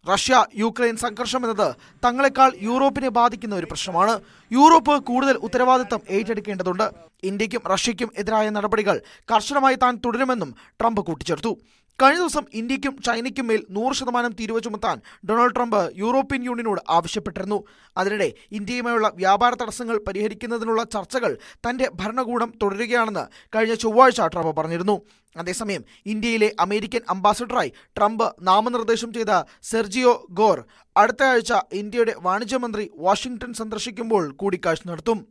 R: റഷ്യ യുക്രൈൻ സംഘർഷം എന്നത് തങ്ങളെക്കാൾ യൂറോപ്പിനെ ബാധിക്കുന്ന ഒരു പ്രശ്നമാണ്. യൂറോപ്പ് കൂടുതൽ ഉത്തരവാദിത്തം ഏറ്റെടുക്കേണ്ടതുണ്ട്. ഇന്ത്യക്കും റഷ്യയ്ക്കും എതിരായ നടപടികൾ കർശനമായി താൻ തുടരുമെന്നും ട്രംപ് കൂട്ടിച്ചേർത്തു. കഴിഞ്ഞ ദിവസം ഇന്ത്യക്കും ചൈനയ്ക്കും മേൽ 100% തീരുവ ചുമത്താൻ ഡൊണാൾഡ് ട്രംപ് യൂറോപ്യൻ യൂണിയനോട് ആവശ്യപ്പെട്ടിരുന്നു. അതിനിടെ ഇന്ത്യയുമായുള്ള വ്യാപാര തടസ്സങ്ങൾ പരിഹരിക്കുന്നതിനുള്ള ചർച്ചകൾ തന്റെ ഭരണകൂടം തുടരുകയാണെന്ന് കഴിഞ്ഞ ചൊവ്വാഴ്ച ട്രംപ് പറഞ്ഞിരുന്നു. അതേസമയം ഇന്ത്യയിലെ അമേരിക്കൻ അംബാസഡറായി ട്രംപ് നാമനിർദ്ദേശം ചെയ്ത സെർജിയോ ഗോർ അടുത്ത ആഴ്ച ഇന്ത്യയുടെ വാണിജ്യമന്ത്രി വാഷിംഗ്ടൺ സന്ദർശിക്കുമ്പോൾ കൂടിക്കാഴ്ച നടത്തും.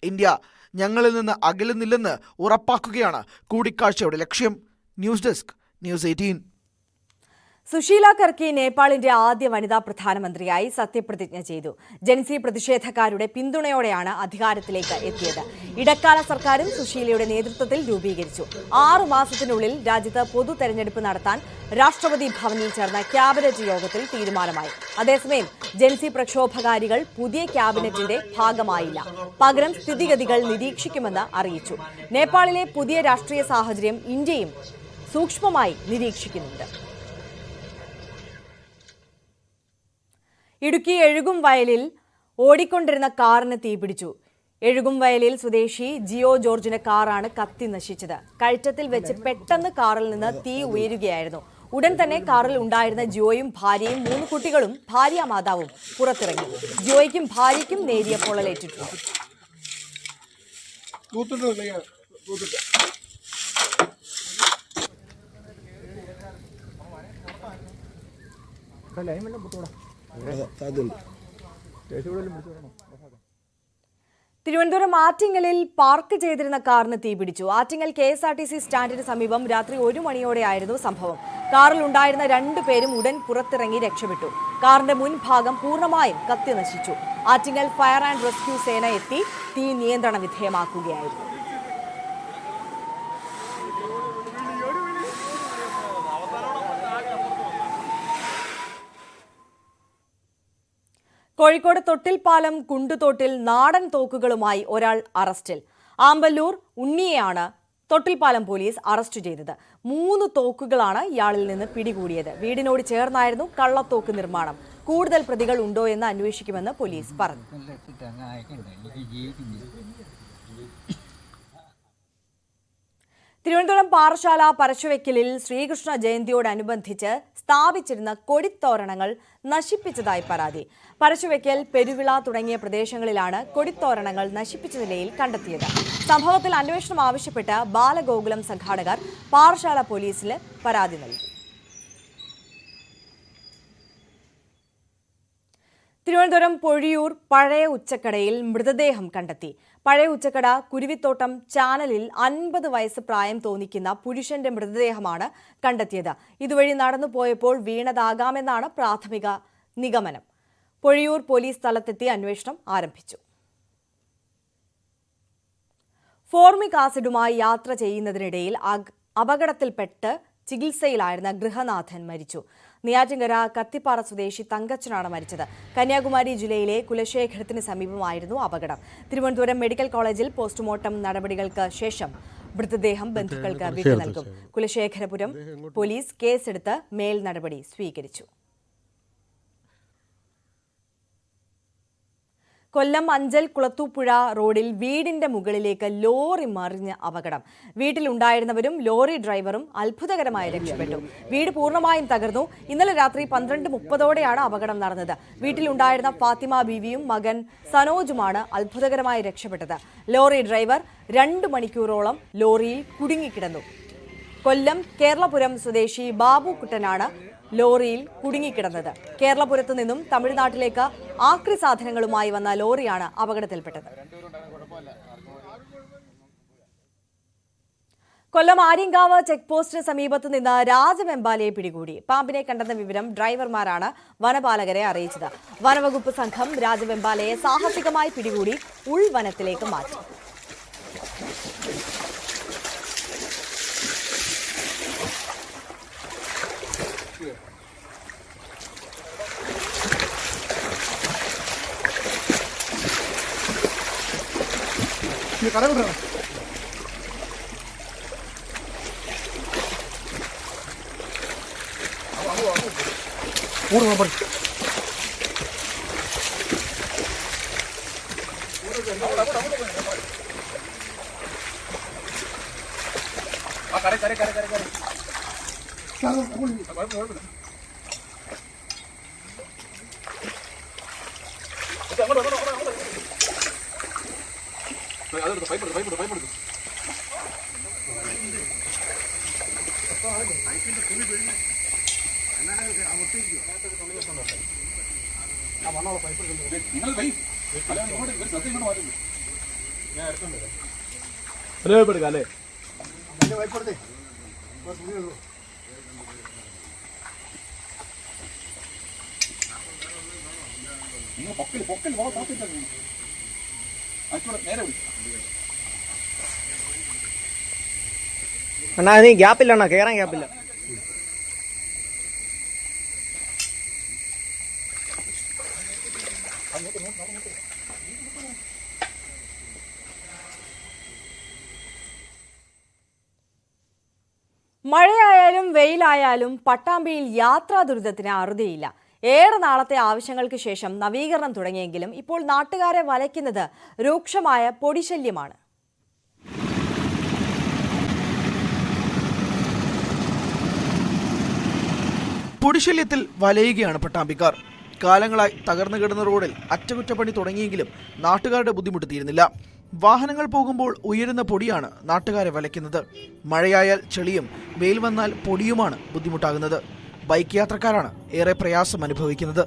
R: ഇന്ത്യ ഞങ്ങളിൽ നിന്ന് അകലുന്നില്ലെന്ന് ഉറപ്പാക്കുകയാണ് കൂടിക്കാഴ്ചയുടെ ലക്ഷ്യം. News desk news 18.
A: സുശീല കർക്കി നേപ്പാളിന്റെ ആദ്യ വനിതാ പ്രധാനമന്ത്രിയായി സത്യപ്രതിജ്ഞ ചെയ്തു. ജൻസി പ്രതിഷേധക്കാരുടെ പിന്തുണയോടെയാണ് അധികാരത്തിലേക്ക് എത്തിയത്. ഇടക്കാല സർക്കാരും സുശീലയുടെ നേതൃത്വത്തിൽ രൂപീകരിച്ചു. 6 മാസത്തിനുള്ളിൽ രാജ്യത്ത് പൊതു തെരഞ്ഞെടുപ്പ് നടത്താൻ രാഷ്ട്രപതി ഭവനിൽ ചേർന്ന ക്യാബിനറ്റ് യോഗത്തിൽ തീരുമാനമായി. അതേസമയം ജൻസി പ്രക്ഷോഭകാരികൾ പുതിയ ക്യാബിനറ്റിന്റെ ഭാഗമായില്ല. പകരം സ്ഥിതിഗതികൾ നിരീക്ഷിക്കുമെന്ന് അറിയിച്ചു. നേപ്പാളിലെ പുതിയ രാഷ്ട്രീയ സാഹചര്യം ഇന്ത്യയും സൂക്ഷ്മമായി നിരീക്ഷിക്കുന്നുണ്ട്. ഇടുക്കി എഴുകുംവയലിൽ ഓടിക്കൊണ്ടിരുന്ന കാറിന് തീപിടിച്ചു. എഴുകുംവയലിൽ സ്വദേശി ജിയോ ജോർജിന്റെ കാറാണ് കത്തി നശിച്ചത്. കയറ്റത്തിൽ വെച്ച് പെട്ടെന്ന് കാറിൽ നിന്ന് തീ ഉയരുകയായിരുന്നു. ഉടൻ തന്നെ കാറിൽ ഉണ്ടായിരുന്ന ജിയോയും ഭാര്യയും 3 കുട്ടികളും ഭാര്യാമാതാവും പുറത്തിറങ്ങി. ജിയോയ്ക്കും ഭാര്യയ്ക്കും നേരിയ പൊള്ളലേറ്റിട്ടുണ്ട്. തിരുവനന്തപുരം ആറ്റിങ്ങലിൽ പാർക്ക് ചെയ്തിരുന്ന കാറിന് തീപിടിച്ചു. ആറ്റിങ്ങൽ KSRTC സ്റ്റാൻഡിന് സമീപം രാത്രി 1 മണിയോടെയായിരുന്നു സംഭവം. കാറിൽ ഉണ്ടായിരുന്ന 2 പേരും ഉടൻ പുറത്തിറങ്ങി രക്ഷപ്പെട്ടു. കാറിന്റെ മുൻഭാഗം പൂർണ്ണമായും കത്തി നശിച്ചു. ആറ്റിങ്ങൽ ഫയർ ആൻഡ് റെസ്ക്യൂ സേന എത്തി തീ നിയന്ത്രണ വിധേയമാക്കുകയായിരുന്നു. കോഴിക്കോട് തൊട്ടിൽപ്പാലം കുണ്ടുതോട്ടിൽ നാടൻ തോക്കുകളുമായി ഒരാൾ അറസ്റ്റിൽ. ആമ്പല്ലൂർ ഉണ്ണിയെയാണ് തൊട്ടിൽപ്പാലം പോലീസ് അറസ്റ്റ് ചെയ്തത്. 3 തോക്കുകളാണ് ഇയാളിൽ നിന്ന് പിടികൂടിയത്. വീടിനോട് ചേർന്നായിരുന്നു കള്ളത്തോക്ക് നിർമ്മാണം. കൂടുതൽ പ്രതികൾ ഉണ്ടോ എന്ന് അന്വേഷിക്കുമെന്ന് പോലീസ് പറഞ്ഞു. തിരുവനന്തപുരം പാറശാല പരശുവെക്കലിൽ ശ്രീകൃഷ്ണ ജയന്തിയോടനുബന്ധിച്ച് സ്ഥാപിച്ചിരുന്ന കൊടിത്തോരണങ്ങൾ നശിപ്പിച്ചതായി പരാതി. പരശുവെക്കൽ, പെരുവിള തുടങ്ങിയ പ്രദേശങ്ങളിലാണ് കൊടിത്തോരണങ്ങൾ നശിപ്പിച്ച നിലയിൽ കണ്ടെത്തിയത്. സംഭവത്തിൽ അന്വേഷണം ആവശ്യപ്പെട്ട് ബാലഗോകുലം സംഘാടകർ പാറശാല പോലീസിന് പരാതി നൽകി. തിരുവനന്തപുരം പൊഴിയൂർ പഴയ ഉച്ചക്കടയിൽ മൃതദേഹം കണ്ടെത്തി. പഴയ ഉച്ചക്കട കുരുവിത്തോട്ടം ചാനലിൽ 50 വയസ്സ് പ്രായം തോന്നിക്കുന്ന പുരുഷന്റെ മൃതദേഹമാണ് കണ്ടെത്തിയത്. ഇതുവഴി നടന്നുപോയപ്പോൾ വീണതാകാമെന്നാണ് പ്രാഥമിക നിഗമനം. പൊഴിയൂർ പോലീസ് സ്ഥലത്തെത്തി അന്വേഷണം ആരംഭിച്ചു. ഫോർമിക് ആസിഡുമായി യാത്ര ചെയ്യുന്നതിനിടയിൽ അപകടത്തിൽപ്പെട്ട് ചികിത്സയിലായിരുന്ന ഗൃഹനാഥൻ മരിച്ചു. നെയ്യാറ്റിൻകര കത്തിപ്പാറ സ്വദേശി തങ്കച്ചനാണ് മരിച്ചത്. കന്യാകുമാരി ജില്ലയിലെ കുലശേഖരത്തിന് സമീപമായിരുന്നു അപകടം. തിരുവനന്തപുരം മെഡിക്കൽ കോളേജിൽ പോസ്റ്റ്മോർട്ടം നടപടികൾക്ക് ശേഷം മൃതദേഹം ബന്ധുക്കൾക്ക് വിട്ടു നൽകും. കുലശേഖരപുരം പോലീസ് കേസെടുത്ത് മേൽ നടപടി സ്വീകരിച്ചു. കൊല്ലം അഞ്ചൽ കുളത്തൂപ്പുഴ റോഡിൽ വീടിന്റെ മുകളിലേക്ക് ലോറി മറിഞ്ഞ് അപകടം. വീട്ടിലുണ്ടായിരുന്നവരും ലോറി ഡ്രൈവറും അത്ഭുതകരമായി രക്ഷപ്പെട്ടു. വീട് പൂർണ്ണമായും തകർന്നു. ഇന്നലെ രാത്രി 12:30ഓടെയാണ് അപകടം നടന്നത്. വീട്ടിലുണ്ടായിരുന്ന ഫാത്തിമ ബീവിയും മകൻ സനോജുമാണ് അത്ഭുതകരമായി രക്ഷപ്പെട്ടത്. ലോറി ഡ്രൈവർ 2 മണിക്കൂറോളം ലോറിയിൽ കുടുങ്ങിക്കിടന്നു. കൊല്ലം കേരളപുരം സ്വദേശി ബാബു കുട്ടനാണ് ലോറിയിൽ കുടുങ്ങിക്കിടന്നത്. കേരളപുരത്തു നിന്നും തമിഴ്നാട്ടിലേക്ക് ആക്രി സാധനങ്ങളുമായി വന്ന ലോറിയാണ് അപകടത്തിൽപ്പെട്ടത്. കൊല്ലം ആര്യങ്കാവ് ചെക്ക് പോസ്റ്റിന് സമീപത്ത് നിന്ന് രാജവെമ്പാലയെ പിടികൂടി. പാമ്പിനെ കണ്ടെന്ന വിവരം ഡ്രൈവർമാരാണ് വനപാലകരെ അറിയിച്ചത്. വനവകുപ്പ് സംഘം രാജവെമ്പാലയെ സാഹസികമായി പിടികൂടി ഉൾവനത്തിലേക്ക് മാറ്റി.
S: അണ്ണാ നീ ഗ്യാപ്പില്ല അണ്ണാ, കേറാൻ ഗ്യാപ്പില്ല.
A: മഴയായാലും വെയിലായാലും പട്ടാമ്പിയിൽ യാത്രാ ദുരിതത്തിന് അറുതിയില്ല. ഏറെ നാളത്തെ ആവശ്യങ്ങൾക്ക് ശേഷം നവീകരണം തുടങ്ങിയെങ്കിലും ഇപ്പോൾ നാട്ടുകാരെ വലയ്ക്കുന്നത് രൂക്ഷമായ പൊടിശല്യമാണ്.
R: പൊടിശല്യത്തിൽ വലയുകയാണ് പട്ടാമ്പിക്കാർ. കാലങ്ങളായി തകർന്നു കിടന്ന റോഡിൽ അറ്റകുറ്റപ്പണി തുടങ്ങിയെങ്കിലും നാട്ടുകാരുടെ ബുദ്ധിമുട്ട് തീരുന്നില്ല. വാഹനങ്ങൾ പോകുമ്പോൾ ഉയരുന്ന പൊടിയാണ് നാട്ടുകാരെ വലയ്ക്കുന്നത്. മഴയായാൽ ചെളിയും വെയിൽ വന്നാൽ പൊടിയുമാണ് ബുദ്ധിമുട്ടാകുന്നത്. ബൈക്ക് യാത്രക്കാരാണ് ഏറെ പ്രയാസം അനുഭവിക്കുന്നത്.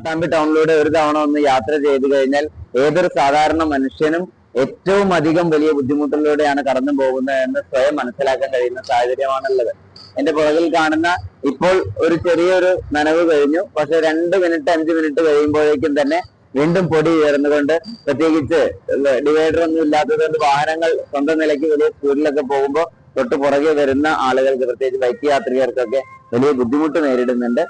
T: പട്ടാമ്പി ടൗണിലൂടെ ഒരു തവണ ഒന്ന് യാത്ര ചെയ്തു കഴിഞ്ഞാൽ ഏതൊരു സാധാരണ മനുഷ്യനും ഏറ്റവും അധികം വലിയ ബുദ്ധിമുട്ടിലൂടെയാണ് കടന്നു പോകുന്നത് എന്ന് സ്വയം മനസ്സിലാക്കാൻ കഴിയുന്ന സാഹചര്യമാണുള്ളത്. എന്റെ പുറകിൽ കാണുന്ന ഇപ്പോൾ ഒരു ചെറിയൊരു നനവ് കഴിഞ്ഞു. പക്ഷെ 2 മിനിറ്റ് 5 മിനിറ്റ് കഴിയുമ്പോഴേക്കും തന്നെ വീണ്ടും പൊടി ഉയർന്നുകൊണ്ട്, പ്രത്യേകിച്ച് ഡിവൈഡർ ഒന്നും ഇല്ലാത്തത് കൊണ്ട് വാഹനങ്ങൾ സ്വന്തം നിലയ്ക്ക് വലിയ സ്പീഡിലൊക്കെ പോകുമ്പോൾ തൊട്ട് പുറകെ വരുന്ന ആളുകൾക്ക്, പ്രത്യേകിച്ച് ബൈക്ക് യാത്രികർക്കൊക്കെ വലിയ ബുദ്ധിമുട്ട് നേരിടുന്നുണ്ട്.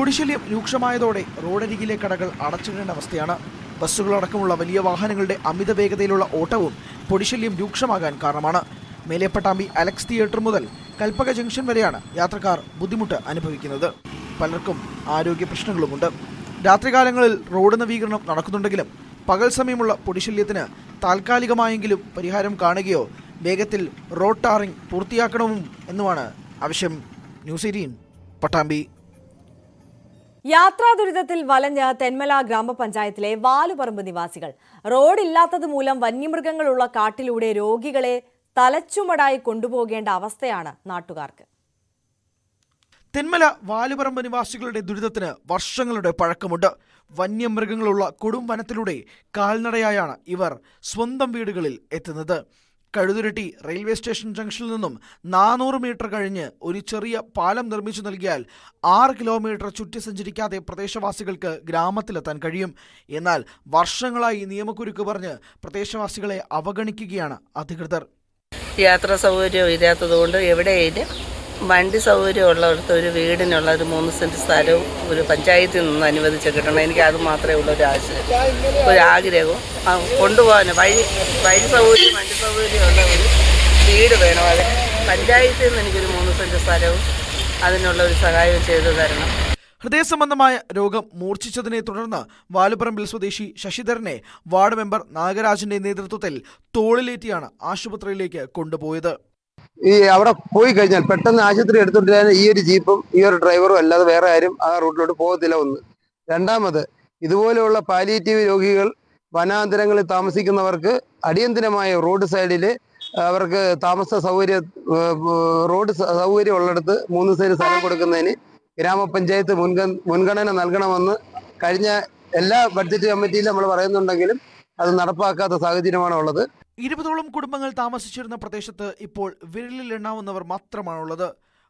R: പൊടിശല്യം രൂക്ഷമായതോടെ റോഡരികിലെ കടകൾ അടച്ചിടേണ്ട അവസ്ഥയാണ്. ബസ്സുകളടക്കമുള്ള വലിയ വാഹനങ്ങളുടെ അമിത വേഗതയിലുള്ള ഓട്ടവും പൊടിശല്യം രൂക്ഷമാകാൻ കാരണമാണ്. മേലെപ്പട്ടാമ്പി അലക്സ് തിയേറ്റർ മുതൽ കൽപ്പക ജംഗ്ഷൻ വരെയാണ് യാത്രക്കാർ ബുദ്ധിമുട്ട് അനുഭവിക്കുന്നത്. പലർക്കും ആരോഗ്യ പ്രശ്നങ്ങളുമുണ്ട്. രാത്രികാലങ്ങളിൽ റോഡ് നവീകരണം നടക്കുന്നുണ്ടെങ്കിലും പകൽ സമയമുള്ള പൊടിശല്യത്തിന് താൽക്കാലികമായെങ്കിലും പരിഹാരം കാണുകയോ വേഗത്തിൽ റോഡ് ടാറിംഗ് പൂർത്തിയാക്കണവും എന്നുമാണ് ആവശ്യം. ന്യൂസ് 18 പട്ടാമ്പി.
A: യാത്രാ ദുരിതത്തിൽ വലഞ്ഞ തെന്മല ഗ്രാമപഞ്ചായത്തിലെ വാലുപറമ്പ് നിവാസികൾ റോഡില്ലാത്തത് മൂലം വന്യമൃഗങ്ങളുള്ള കാട്ടിലൂടെ രോഗികളെ തലച്ചുമടായി കൊണ്ടുപോകേണ്ട അവസ്ഥയാണ് നാട്ടുകാർക്ക്.
R: തെന്മല വാലുപറമ്പ് നിവാസികളുടെ ദുരിതത്തിന് വർഷങ്ങളുടെ പഴക്കമുണ്ട്. വന്യമൃഗങ്ങളുള്ള കൊടും വനത്തിലൂടെ കാൽനടയായാണ് ഇവർ സ്വന്തം വീടുകളിൽ എത്തുന്നത്. കഴുതുരുട്ടി റെയിൽവേ സ്റ്റേഷൻ ജംഗ്ഷനിൽ നിന്നും 400 മീറ്റർ കഴിഞ്ഞ് ഒരു ചെറിയ പാലം നിർമ്മിച്ചു നൽകിയാൽ 6 കിലോമീറ്റർ ചുറ്റി സഞ്ചരിക്കാതെ പ്രദേശവാസികൾക്ക് ഗ്രാമത്തിലെത്താൻ കഴിയും. എന്നാൽ വർഷങ്ങളായി നിയമക്കുരുക്ക് പറഞ്ഞ് പ്രദേശവാസികളെ അവഗണിക്കുകയാണ് അധികൃതർ.
U: യാത്രാ സൗകര്യം ഇല്ലാത്തതുകൊണ്ട് എവിടെയും വണ്ടി സൗകര്യമുള്ളവർക്ക് ഒരു വീടിനുള്ള ഒരു 3 സെന്റ് സ്ഥലവും ഒരു പഞ്ചായത്തിൽ നിന്ന് അനുവദിച്ച് കിട്ടണം. എനിക്ക് അത് മാത്രമേ ഉള്ളൂ ഒരു ആഗ്രഹവും. കൊണ്ടുപോകാൻ വഴി സൗകര്യം വണ്ടി സൗകര്യമുള്ള ഒരു വീട് വേണം. അത് പഞ്ചായത്തിൽ നിന്ന് എനിക്കൊരു 3 സെന്റ് സ്ഥലവും അതിനുള്ള ഒരു സഹായം ചെയ്തു തരണം.
R: ഹൃദയസംബന്ധമായ രോഗം മൂർച്ഛിച്ചതിനെ തുടർന്ന് വാലുപറമ്പിൽ സ്വദേശി ശശിധരനെ വാർഡ് മെമ്പർ നാഗരാജിന്റെ നേതൃത്വത്തിൽ തോളിലേറ്റിയാണ് ആശുപത്രിയിലേക്ക് കൊണ്ടുപോയത്.
V: അവിടെ പോയി കഴിഞ്ഞാൽ പെട്ടെന്ന് ആശുപത്രി എടുത്തുകൊണ്ട് ഈ ഒരു ജീപ്പും ഈ ഒരു ഡ്രൈവറും അല്ലാതെ വേറെ ആരും ആ റൂട്ടിലോട്ട് പോകത്തില്ല. ഒന്ന്. രണ്ടാമത്, ഇതുപോലെയുള്ള പാലിയേറ്റീവ് രോഗികൾ വനാന്തരങ്ങളിൽ താമസിക്കുന്നവർക്ക് അടിയന്തരമായ റോഡ് സൈഡിൽ അവർക്ക് താമസ സൗകര്യം, റോഡ് സൗകര്യം ഉള്ളിടത്ത് 3 സെന്റ് സ്ഥലം കൊടുക്കുന്നതിന് ഗ്രാമപഞ്ചായത്ത് മുൻഗണന നൽകണമെന്ന് കഴിഞ്ഞ എല്ലാ ബഡ്ജറ്റ് കമ്മിറ്റിയിലും നമ്മൾ പറയുന്നുണ്ടെങ്കിലും അത് നടപ്പാക്കാത്ത സാഹചര്യമാണ് ഉള്ളത്.
R: 20ഓളം കുടുംബങ്ങൾ താമസിച്ചിരുന്ന പ്രദേശത്ത് ഇപ്പോൾ വിരലിൽ എണ്ണാവുന്നവർ മാത്രമാണുള്ളത്.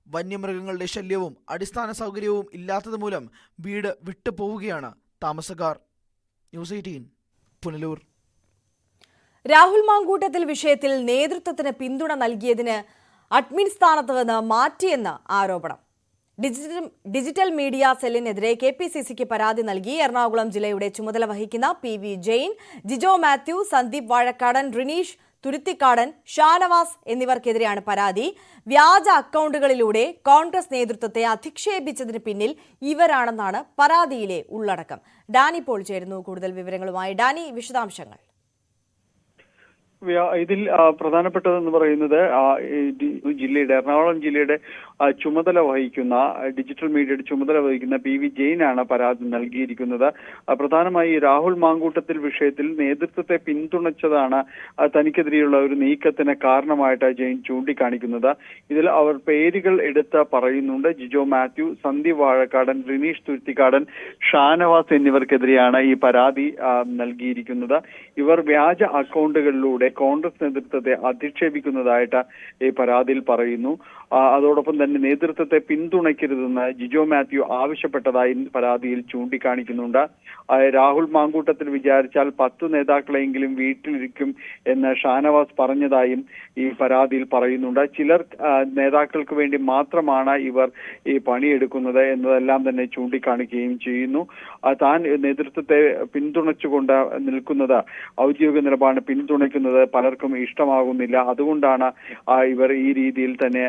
R: വന്യമൃഗങ്ങളുടെ ശല്യവും അടിസ്ഥാന സൗകര്യവും ഇല്ലാത്തത് മൂലം വീട് വിട്ടുപോവുകയാണ് താമസക്കാർ. ന്യൂസ് 18 പുനലൂർ.
A: രാഹുൽ മാങ്കൂട്ടത്തിൽ വിഷയത്തിൽ നേതൃത്വത്തിന് പിന്തുണ നൽകിയതിന് അഡ്മിൻ സ്ഥാനത്ത് നിന്ന് മാറ്റിയെന്ന് ആരോപണം. ഡിജിറ്റൽ മീഡിയ സെല്ലിനെതിരെ KPCCക്ക് പരാതി നൽകി എറണാകുളം ജില്ലയുടെ ചുമതല വഹിക്കുന്ന PV ജെയിൻ, ജിജോ മാത്യു, സന്ദീപ് വാഴക്കാടൻ, റിനീഷ് തുരുത്തിക്കാടൻ, ഷാനവാസ് എന്നിവർക്കെതിരെയാണ് പരാതി. വ്യാജ അക്കൗണ്ടുകളിലൂടെ കോൺഗ്രസ് നേതൃത്വത്തെ അധിക്ഷേപിച്ചതിന് പിന്നിൽ ഇവരാണെന്നാണ് പരാതിയിലെ ഉള്ളടക്കം. ഡാനി പോൾ ചേരുന്നു കൂടുതൽ വിവരങ്ങളുമായി. ഡാനി, വിശദാംശങ്ങൾ.
W: ഇതിൽ പ്രധാനപ്പെട്ടതെന്ന് പറയുന്നത് ജില്ലയുടെ എറണാകുളം ജില്ലയുടെ ചുമതല വഹിക്കുന്ന ഡിജിറ്റൽ മീഡിയയുടെ ചുമതല വഹിക്കുന്ന PV ജെയിനാണ് പരാതി നൽകിയിരിക്കുന്നത്. പ്രധാനമായി രാഹുൽ മാങ്കൂട്ടത്തിൽ വിഷയത്തിൽ നേതൃത്വത്തെ പിന്തുണച്ചതാണ് തനിക്കെതിരെയുള്ള ഒരു നീക്കത്തിന് കാരണമായിട്ട് ജെയിൻ ചൂണ്ടിക്കാണിക്കുന്നത്. ഇതിൽ അവർ പേരുകൾ എടുത്ത് പറയുന്നുണ്ട്. ജിജോ മാത്യു, സന്ദീപ് വാഴക്കാടൻ, റിനീഷ് തുരുത്തിക്കാടൻ, ഷാനവാസ് എന്നിവർക്കെതിരെയാണ് ഈ പരാതി നൽകിയിരിക്കുന്നത്. ഇവർ വ്യാജ അക്കൗണ്ടുകളിലൂടെ കോൺഗ്രസ് നേതൃത്വത്തെ അധിക്ഷേപിക്കുന്നതായിട്ട് ഈ പരാതിയിൽ പറയുന്നു. അതോടൊപ്പം തന്നെ നേതൃത്വത്തെ പിന്തുണയ്ക്കരുതെന്ന് ജിജോ മാത്യു ആവശ്യപ്പെട്ടതായി പരാതിയിൽ ചൂണ്ടിക്കാണിക്കുന്നുണ്ട്. രാഹുൽ മാങ്കൂട്ടത്തിൽ വിചാരിച്ചാൽ 10 നേതാക്കളെങ്കിലും വീട്ടിലിരിക്കും എന്ന് ഷാനവാസ് പറഞ്ഞതായും ഈ പരാതിയിൽ പറയുന്നുണ്ട്. ചിലർ നേതാക്കൾക്ക് വേണ്ടി മാത്രമാണ് ഇവർ ഈ പണിയെടുക്കുന്നത് എന്നതെല്ലാം തന്നെ ചൂണ്ടിക്കാണിക്കുകയും ചെയ്യുന്നു. താൻ നേതൃത്വത്തെ പിന്തുണച്ചുകൊണ്ട് നിൽക്കുന്നത്, ഔദ്യോഗിക നിലപാട് പിന്തുണയ്ക്കുന്നത് പറയുന്നത് പലർക്കും ഇഷ്ടമാകുന്നില്ല. അതുകൊണ്ടാണ് ഇവർ ഈ രീതിയിൽ തന്നെ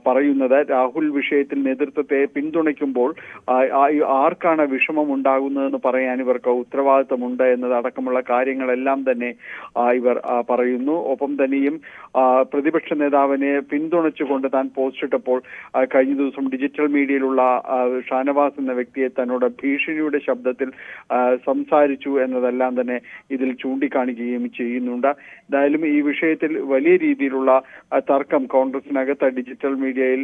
W: പറയുന്നത്. രാഹുൽ വിഷയത്തിൽ നേതൃത്വത്തെ പിന്തുണയ്ക്കുമ്പോൾ ആർക്കാണ് വിഷമം ഉണ്ടാകുന്നതെന്ന് പറയാൻ ഇവർക്ക് ഉത്തരവാദിത്തമുണ്ട് എന്നതടക്കമുള്ള കാര്യങ്ങളെല്ലാം തന്നെ ഇവർ പറയുന്നു. ഒപ്പം തന്നെയും പ്രതിപക്ഷ നേതാവിനെ പിന്തുണച്ചുകൊണ്ട് താൻ പോസ്റ്റ് ഇട്ടപ്പോൾ കഴിഞ്ഞ ദിവസം ഡിജിറ്റൽ മീഡിയയിലുള്ള ഷാനവാസ് എന്ന വ്യക്തിയെ തന്നോട് ഭീഷണിയുടെ ശബ്ദത്തിൽ സംസാരിച്ചു എന്നതെല്ലാം തന്നെ ഇതിൽ ചൂണ്ടിക്കാണിക്കുകയും ചെയ്യുന്നുണ്ട്. എന്തായാലും ഈ വിഷയത്തിൽ വലിയ രീതിയിലുള്ള തർക്കം കോൺഗ്രസിനകത്ത് ഡിജിറ്റൽ മീഡിയയിൽ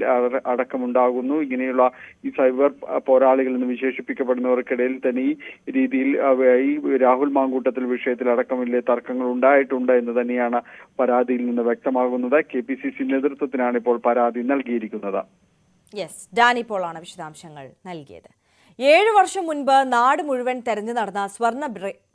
W: അടക്കമുണ്ടാകുന്നു. ഇങ്ങനെയുള്ള ഈ സൈബർ പോരാളികൾ എന്ന് വിശേഷിപ്പിക്കപ്പെടുന്നവർക്കിടയിൽ തന്നെ ഈ രീതിയിൽ ഈ രാഹുൽ മാങ്കൂട്ടത്തിൽ വിഷയത്തിൽ അടക്കം വലിയ തർക്കങ്ങൾ ഉണ്ടായിട്ടുണ്ട് എന്ന് തന്നെയാണ് പരാതിയിൽ നിന്ന് വ്യക്തമാകുന്നത്. KPCC നേതൃത്വത്തിനാണ് ഇപ്പോൾ പരാതി നൽകിയിരിക്കുന്നത്.
A: ഡാനി പോളാണ് വിശദാംശങ്ങൾ നൽകിയത്. 7 വർഷം മുൻപ് നാട് മുഴുവൻ തെരഞ്ഞു നടന്ന സ്വർണ്ണ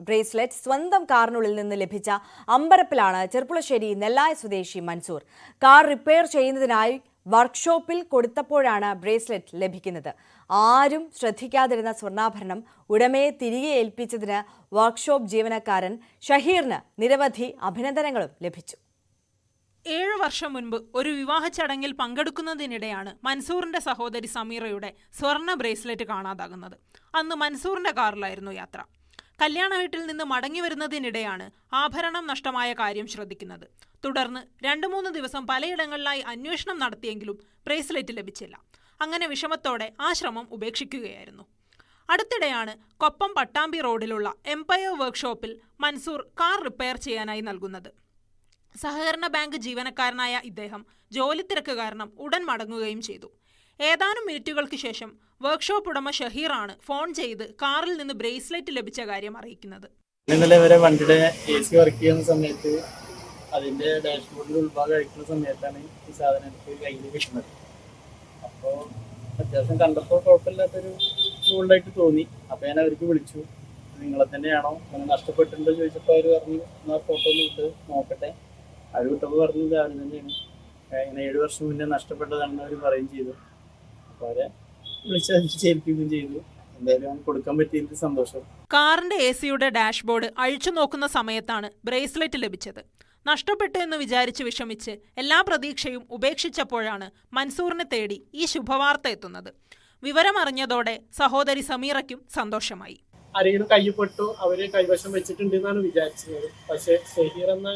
A: ബ്രേസ്ലെറ്റ് സ്വന്തം കാറിനുള്ളിൽ നിന്ന് ലഭിച്ച അമ്പരപ്പിലാണ് ചെർപ്പുളശ്ശേരി നെല്ലായ സ്വദേശി മൻസൂർ. കാർ റിപ്പയർ ചെയ്യുന്നതിനായി വർക്ക്ഷോപ്പിൽ കൊടുത്തപ്പോഴാണ് ബ്രേസ്ലെറ്റ് ലഭിക്കുന്നത്. ആരും ശ്രദ്ധിക്കാതിരുന്ന സ്വർണ്ണാഭരണം ഉടമയെ തിരികെ ഏൽപ്പിച്ചതിന് വർക്ക്ഷോപ്പ് ജീവനക്കാരൻ ഷഹീറിന് നിരവധി അഭിനന്ദനങ്ങളും ലഭിച്ചു.
B: 7 വർഷം മുൻപ് ഒരു വിവാഹ ചടങ്ങിൽ പങ്കെടുക്കുന്നതിനിടെയാണ് മൻസൂറിന്റെ സഹോദരി സമീറയുടെ സ്വർണ്ണ ബ്രേസ്ലെറ്റ് കാണാതാകുന്നത്. അന്ന് മൻസൂറിന്റെ കാറിലായിരുന്നു യാത്ര. കല്യാണ വീട്ടിൽ നിന്ന് മടങ്ങി വരുന്നതിനിടെയാണ് ആഭരണം നഷ്ടമായ കാര്യം ശ്രദ്ധിക്കുന്നത്. തുടർന്ന് 2-3 ദിവസം പലയിടങ്ങളിലായി അന്വേഷണം നടത്തിയെങ്കിലും ബ്രേസ്ലെറ്റ് ലഭിച്ചില്ല. അങ്ങനെ വിഷമത്തോടെ ആ ശ്രമം ഉപേക്ഷിക്കുകയായിരുന്നു. അടുത്തിടെയാണ് കൊപ്പം പട്ടാമ്പി റോഡിലുള്ള എംപയർ വർക്ക്ഷോപ്പിൽ മൻസൂർ കാർ റിപ്പയർ ചെയ്യാനായി നൽകുന്നത്. സഹകരണ ബാങ്ക് ജീവനക്കാരനായ ഇദ്ദേഹം ജോലി തിരക്ക് കാരണം ഉടൻ മടങ്ങുകയും ചെയ്തു. ഏതാനും മിനിറ്റുകൾക്ക് ശേഷം വർക്ക്ഷോപ്പ് ഉടമ ഷഹീറാണ് ഫോൺ ചെയ്ത് കാറിൽ നിന്ന് ബ്രേസ്ലെറ്റ് ലഭിച്ച കാര്യം അറിയിക്കുന്നത്.
C: ഇന്നലെ വരെ വണ്ടിയുടെ AC വർക്ക് ചെയ്യുന്ന സമയത്ത് അതിന്റെ ഡാഷ്ബോർഡിൽ ഉൾഭാഗം അഴിക്കുന്ന സമയത്താണ് ഈ സാധനം എനിക്ക് കയ്യിൽ കിട്ടുന്നത്. അപ്പോൾ അത്യാവശ്യം കണ്ടപ്പോൾ കുഴപ്പമില്ലാത്തൊരു ടൂളായിട്ട് തോന്നി. അപ്പോൾ ഞാൻ അവർക്ക് വിളിച്ചു, നിങ്ങളെ തന്നെയാണോ, അങ്ങനെ നഷ്ടപ്പെട്ടിട്ടുണ്ടോ ചോദിച്ചപ്പോൾ അവർ പറഞ്ഞു എന്നാൽ ഫോട്ടോ ഒന്ന് വിട്ട് നോക്കട്ടെ. അവർ വിട്ടപ്പോൾ പറഞ്ഞത് അവർ തന്നെയാണ്. ഇങ്ങനെ 7 വർഷം മുന്നേ നഷ്ടപ്പെട്ടതാണെന്ന് അവർ പറയുകയും ചെയ്തു. അപ്പോൾ അവരെ വിളിച്ചേൽപ്പിക്കുകയും ചെയ്തു. എന്തായാലും കൊടുക്കാൻ പറ്റിയതിൽ സന്തോഷം.
B: കാറിന്റെ AC-യുടെ ഡാഷ്ബോർഡ് അഴിച്ചു നോക്കുന്ന സമയത്താണ് ബ്രേസ്ലെറ്റ് ലഭിച്ചത്. നഷ്ടപ്പെട്ടു എന്ന് വിചാരിച്ച് വിഷമിച്ച് എല്ലാ പ്രതീക്ഷയും ഉപേക്ഷിച്ചപ്പോഴാണ് മൻസൂറിനെ തേടി ഈ ശുഭവാർത്ത എത്തുന്നത്. വിവരമറിഞ്ഞതോടെ സഹോദരി സമീറയ്ക്കും സന്തോഷമായി.
C: ആരെങ്കിലും കയ്യിൽപ്പെട്ടു അവര് കൈവശം വെച്ചിട്ടുണ്ട് എന്നാണ് വിചാരിച്ചത്. പക്ഷേ ഷഹീർ എന്ന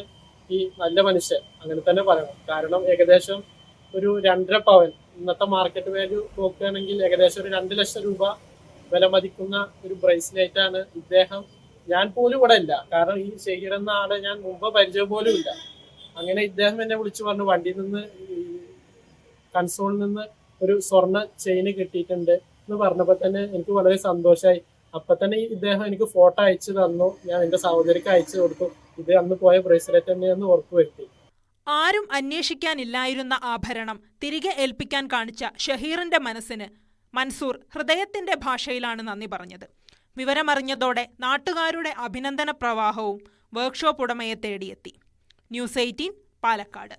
C: ഈ നല്ല മനുഷ്യൻ അങ്ങനെ തന്നെ പറയണം. കാരണം ഏകദേശം ഒരു 2.5 പവൻ ഇന്നത്തെ മാർക്കറ്റ് വാല്യൂ നോക്കുകയാണെങ്കിൽ ഏകദേശം ഒരു 2 ലക്ഷം രൂപ വില മതിക്കുന്ന ഒരു ബ്രേസ്ലെറ്റ് ആണ് ഇദ്ദേഹം. ഞാൻ പോലും ഇവിടെ ഇല്ല, കാരണം ഈ ഷഹീർ എന്ന ആളെ ഞാൻ മുമ്പ് പരിചയം പോലും ഇല്ല. അങ്ങനെ ഇദ്ദേഹം എന്നെ വിളിച്ചു പറഞ്ഞു വണ്ടിയിൽ നിന്ന് കൺസോളിൽ നിന്ന് ഒരു സ്വർണ്ണ ചെയിന് കിട്ടിയിട്ടുണ്ട് എന്ന് പറഞ്ഞപ്പോൾ തന്നെ എനിക്ക് വളരെ സന്തോഷമായി. അപ്പൊ തന്നെ ഇദ്ദേഹം എനിക്ക് ഫോട്ടോ അയച്ചു തന്നു. ഞാൻ എന്റെ സഹോദരിക്ക് അയച്ചു കൊടുത്തു. ഇത് അന്ന് പോയ ബ്രേസ്ലെറ്റ് തന്നെയെന്ന് ഉറപ്പുവരുത്തി.
B: ആരും അന്വേഷിക്കാനില്ലായിരുന്ന ആഭരണം തിരികെ ഏൽപ്പിക്കാൻ കാണിച്ച ഷഹീറിന്റെ മനസ്സിന് മൻസൂർ ഹൃദയത്തിന്റെ ഭാഷയിലാണ് നന്ദി പറഞ്ഞത്. വിവരമറിഞ്ഞതോടെ നാട്ടുകാരുടെ അഭിനന്ദന പ്രവാഹവും വർക്ക്ഷോപ്പ് ഉടമയെ തേടിയെത്തി. ന്യൂസ് 18 പാലക്കാട്.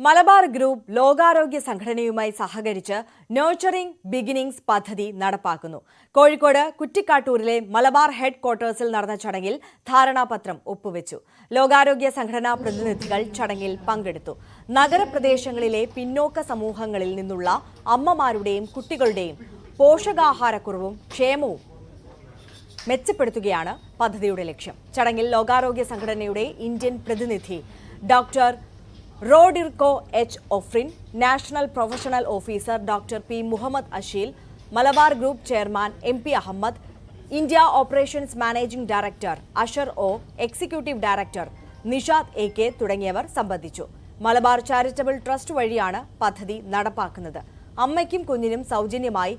A: മലബാർ ഗ്രൂപ്പ് ലോകാരോഗ്യ സംഘടനയുമായി സഹകരിച്ച് നർച്ചറിംഗ് ബിഗിനിങ്സ് പദ്ധതി നടപ്പാക്കുന്നു. കോഴിക്കോട് കുറ്റിക്കാട്ടൂരിലെ മലബാർ ഹെഡ് ക്വാർട്ടേഴ്സിൽ നടന്ന ചടങ്ങിൽ ധാരണാപത്രം ഒപ്പുവെച്ചു. ലോകാരോഗ്യ സംഘടനാ പ്രതിനിധികൾ ചടങ്ങിൽ പങ്കെടുത്തു. നഗരപ്രദേശങ്ങളിലെ പിന്നോക്ക സമൂഹങ്ങളിൽ നിന്നുള്ള അമ്മമാരുടെയും കുട്ടികളുടെയും പോഷകാഹാരക്കുറവും ക്ഷേമവും മെച്ചപ്പെടുത്തുകയാണ് പദ്ധതിയുടെ ലക്ഷ്യം. ചടങ്ങിൽ ലോകാരോഗ്യ സംഘടനയുടെ ഇന്ത്യൻ പ്രതിനിധി doctor Roderico H Ofrin, national professional officer doctor P Muhammad Asheel, Malabar group chairman MP Ahmed, India operations managing director Asher O, executive director Nishad AK തുടങ്ങിയവർ സംബന്ധിച്ചു. മലബാർ ചാരിറ്റബിൾ ട്രസ്റ്റ് വഴിയാണ് പദ്ധതി നടപ്പാക്കുന്നത്. അമ്മയ്ക്കും കുഞ്ഞിനും സൗജന്യമായി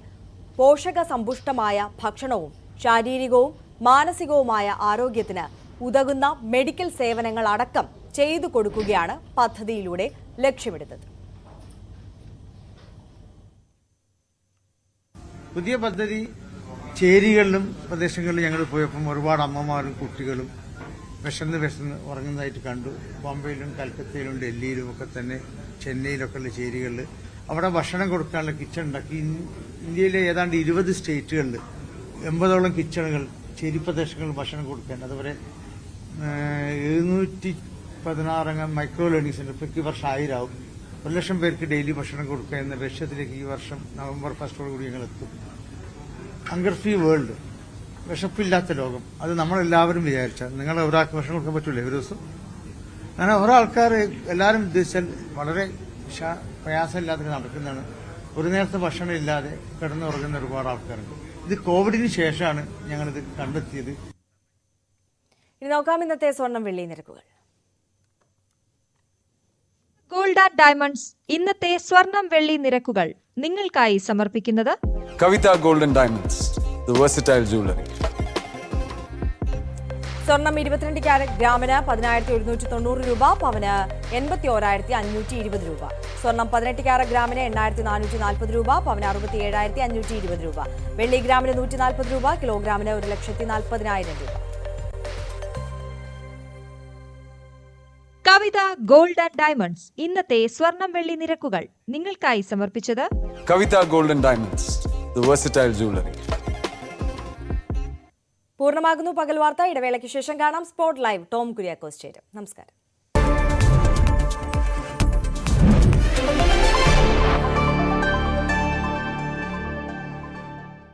A: പോഷക സമ്പുഷ്ടമായ ഭക്ഷണവും ശാരീരികവും മാനസികവുമായ ആരോഗ്യത്തിന് ഉതകുന്ന മെഡിക്കൽ സേവനങ്ങൾ അടക്കം ചെയ്തു കൊടുക്കുകയാണ് പദ്ധതിയിലൂടെ ലക്ഷ്യമിടുന്നത്.
D: പുതിയ പദ്ധതി ചേരികളിലും പ്രദേശങ്ങളിലും ഞങ്ങൾ പോയപ്പം ഒരുപാട് അമ്മമാരും കുട്ടികളും വിശന്ന് ഉറങ്ങുന്നതായിട്ട് കണ്ടു. ബോംബെയിലും കൽക്കത്തയിലും ഡൽഹിയിലും ഒക്കെ തന്നെ ചെന്നൈയിലൊക്കെ ഉള്ള ചേരികളിൽ അവിടെ ഭക്ഷണം കൊടുക്കാനുള്ള കിച്ചൺ ഉണ്ടാക്കി. ഇന്ത്യയിലെ ഏതാണ്ട് 20 സ്റ്റേറ്റുകളിൽ 80ഓളം കിച്ചണുകൾ ചേരി പ്രദേശങ്ങളിൽ ഭക്ഷണം കൊടുക്കാൻ, അതുപോലെ 716 അംഗം മൈക്രോ ലേണിംഗ് സെന്റർ ഇപ്പം ഈ വർഷം 1000 ആവും. 1 ലക്ഷം പേർക്ക് ഡെയിലി ഭക്ഷണം കൊടുക്കുക എന്ന ലക്ഷ്യത്തിലേക്ക് ഈ വർഷം നവംബർ 1 കൂടി ഞങ്ങൾ എത്തും. ഹങ്കർ ഫ്രീ വേൾഡ്, വിശപ്പില്ലാത്ത ലോകം, അത് നമ്മളെല്ലാവരും വിചാരിച്ചാൽ നിങ്ങൾ ഒരാൾക്ക് ഭക്ഷണം കൊടുക്കാൻ പറ്റൂലേ ഒരു ദിവസം? അങ്ങനെ ഓരോ ആൾക്കാർ എല്ലാവരും ഉദ്ദേശിച്ചാൽ വളരെ പ്രയാസമില്ലാതെ നടക്കുന്നതാണ്. ഒരു നേരത്തെ ഭക്ഷണം ഇല്ലാതെ കിടന്നുറങ്ങുന്ന ഒരുപാട് ആൾക്കാരുണ്ട്. ഇത് കോവിഡിന് ശേഷമാണ് ഞങ്ങളിത് കണ്ടെത്തിയത്.
A: ഇനി നോക്കാം ഇന്നത്തെ സ്വർണം വെള്ളി നിരക്കുകൾ.
E: ഗോൾഡ് ആൻഡ് ഡയമണ്ട്സ് ഇന്നത്തെ സ്വർണം വെള്ളി നിരക്കുകൾ നിങ്ങൾക്കായി സമർപ്പിക്കുന്നത്
F: Kavitha golden diamonds, the versatile jewellery.
A: സ്വർണം 22 ക്യാരറ്റ് ഗ്രാമിന് 10,190 രൂപ, പവന് 81,520 രൂപ. സ്വർണം 18 ക്യാരറ്റ് ഗ്രാമിന് 8,440 രൂപ, പവന് 67,520 രൂപ. വെള്ളി ഗ്രാമിന് 140 രൂപ, കിലോഗ്രാമിന് 1,40,000 രൂപ.
E: കവിത ഗോൾഡ് ആൻഡ് ഡയമണ്ട്സ് ഇന്നത്തെ സ്വർണം വെള്ളി നിരക്കുകൾ നിങ്ങൾക്കായി സമർപ്പിച്ചത്
F: Kavitha golden diamonds, the versatile jewellery.
A: പൂർണ്ണമാകുന്നു പകൽ വാർത്ത. ഇടവേളയ്ക്ക് ശേഷം കാണാം സ്പോട്ട് ലൈവ്. ടോം കുര്യാക്കോസ് ചേരും. നമസ്കാരം.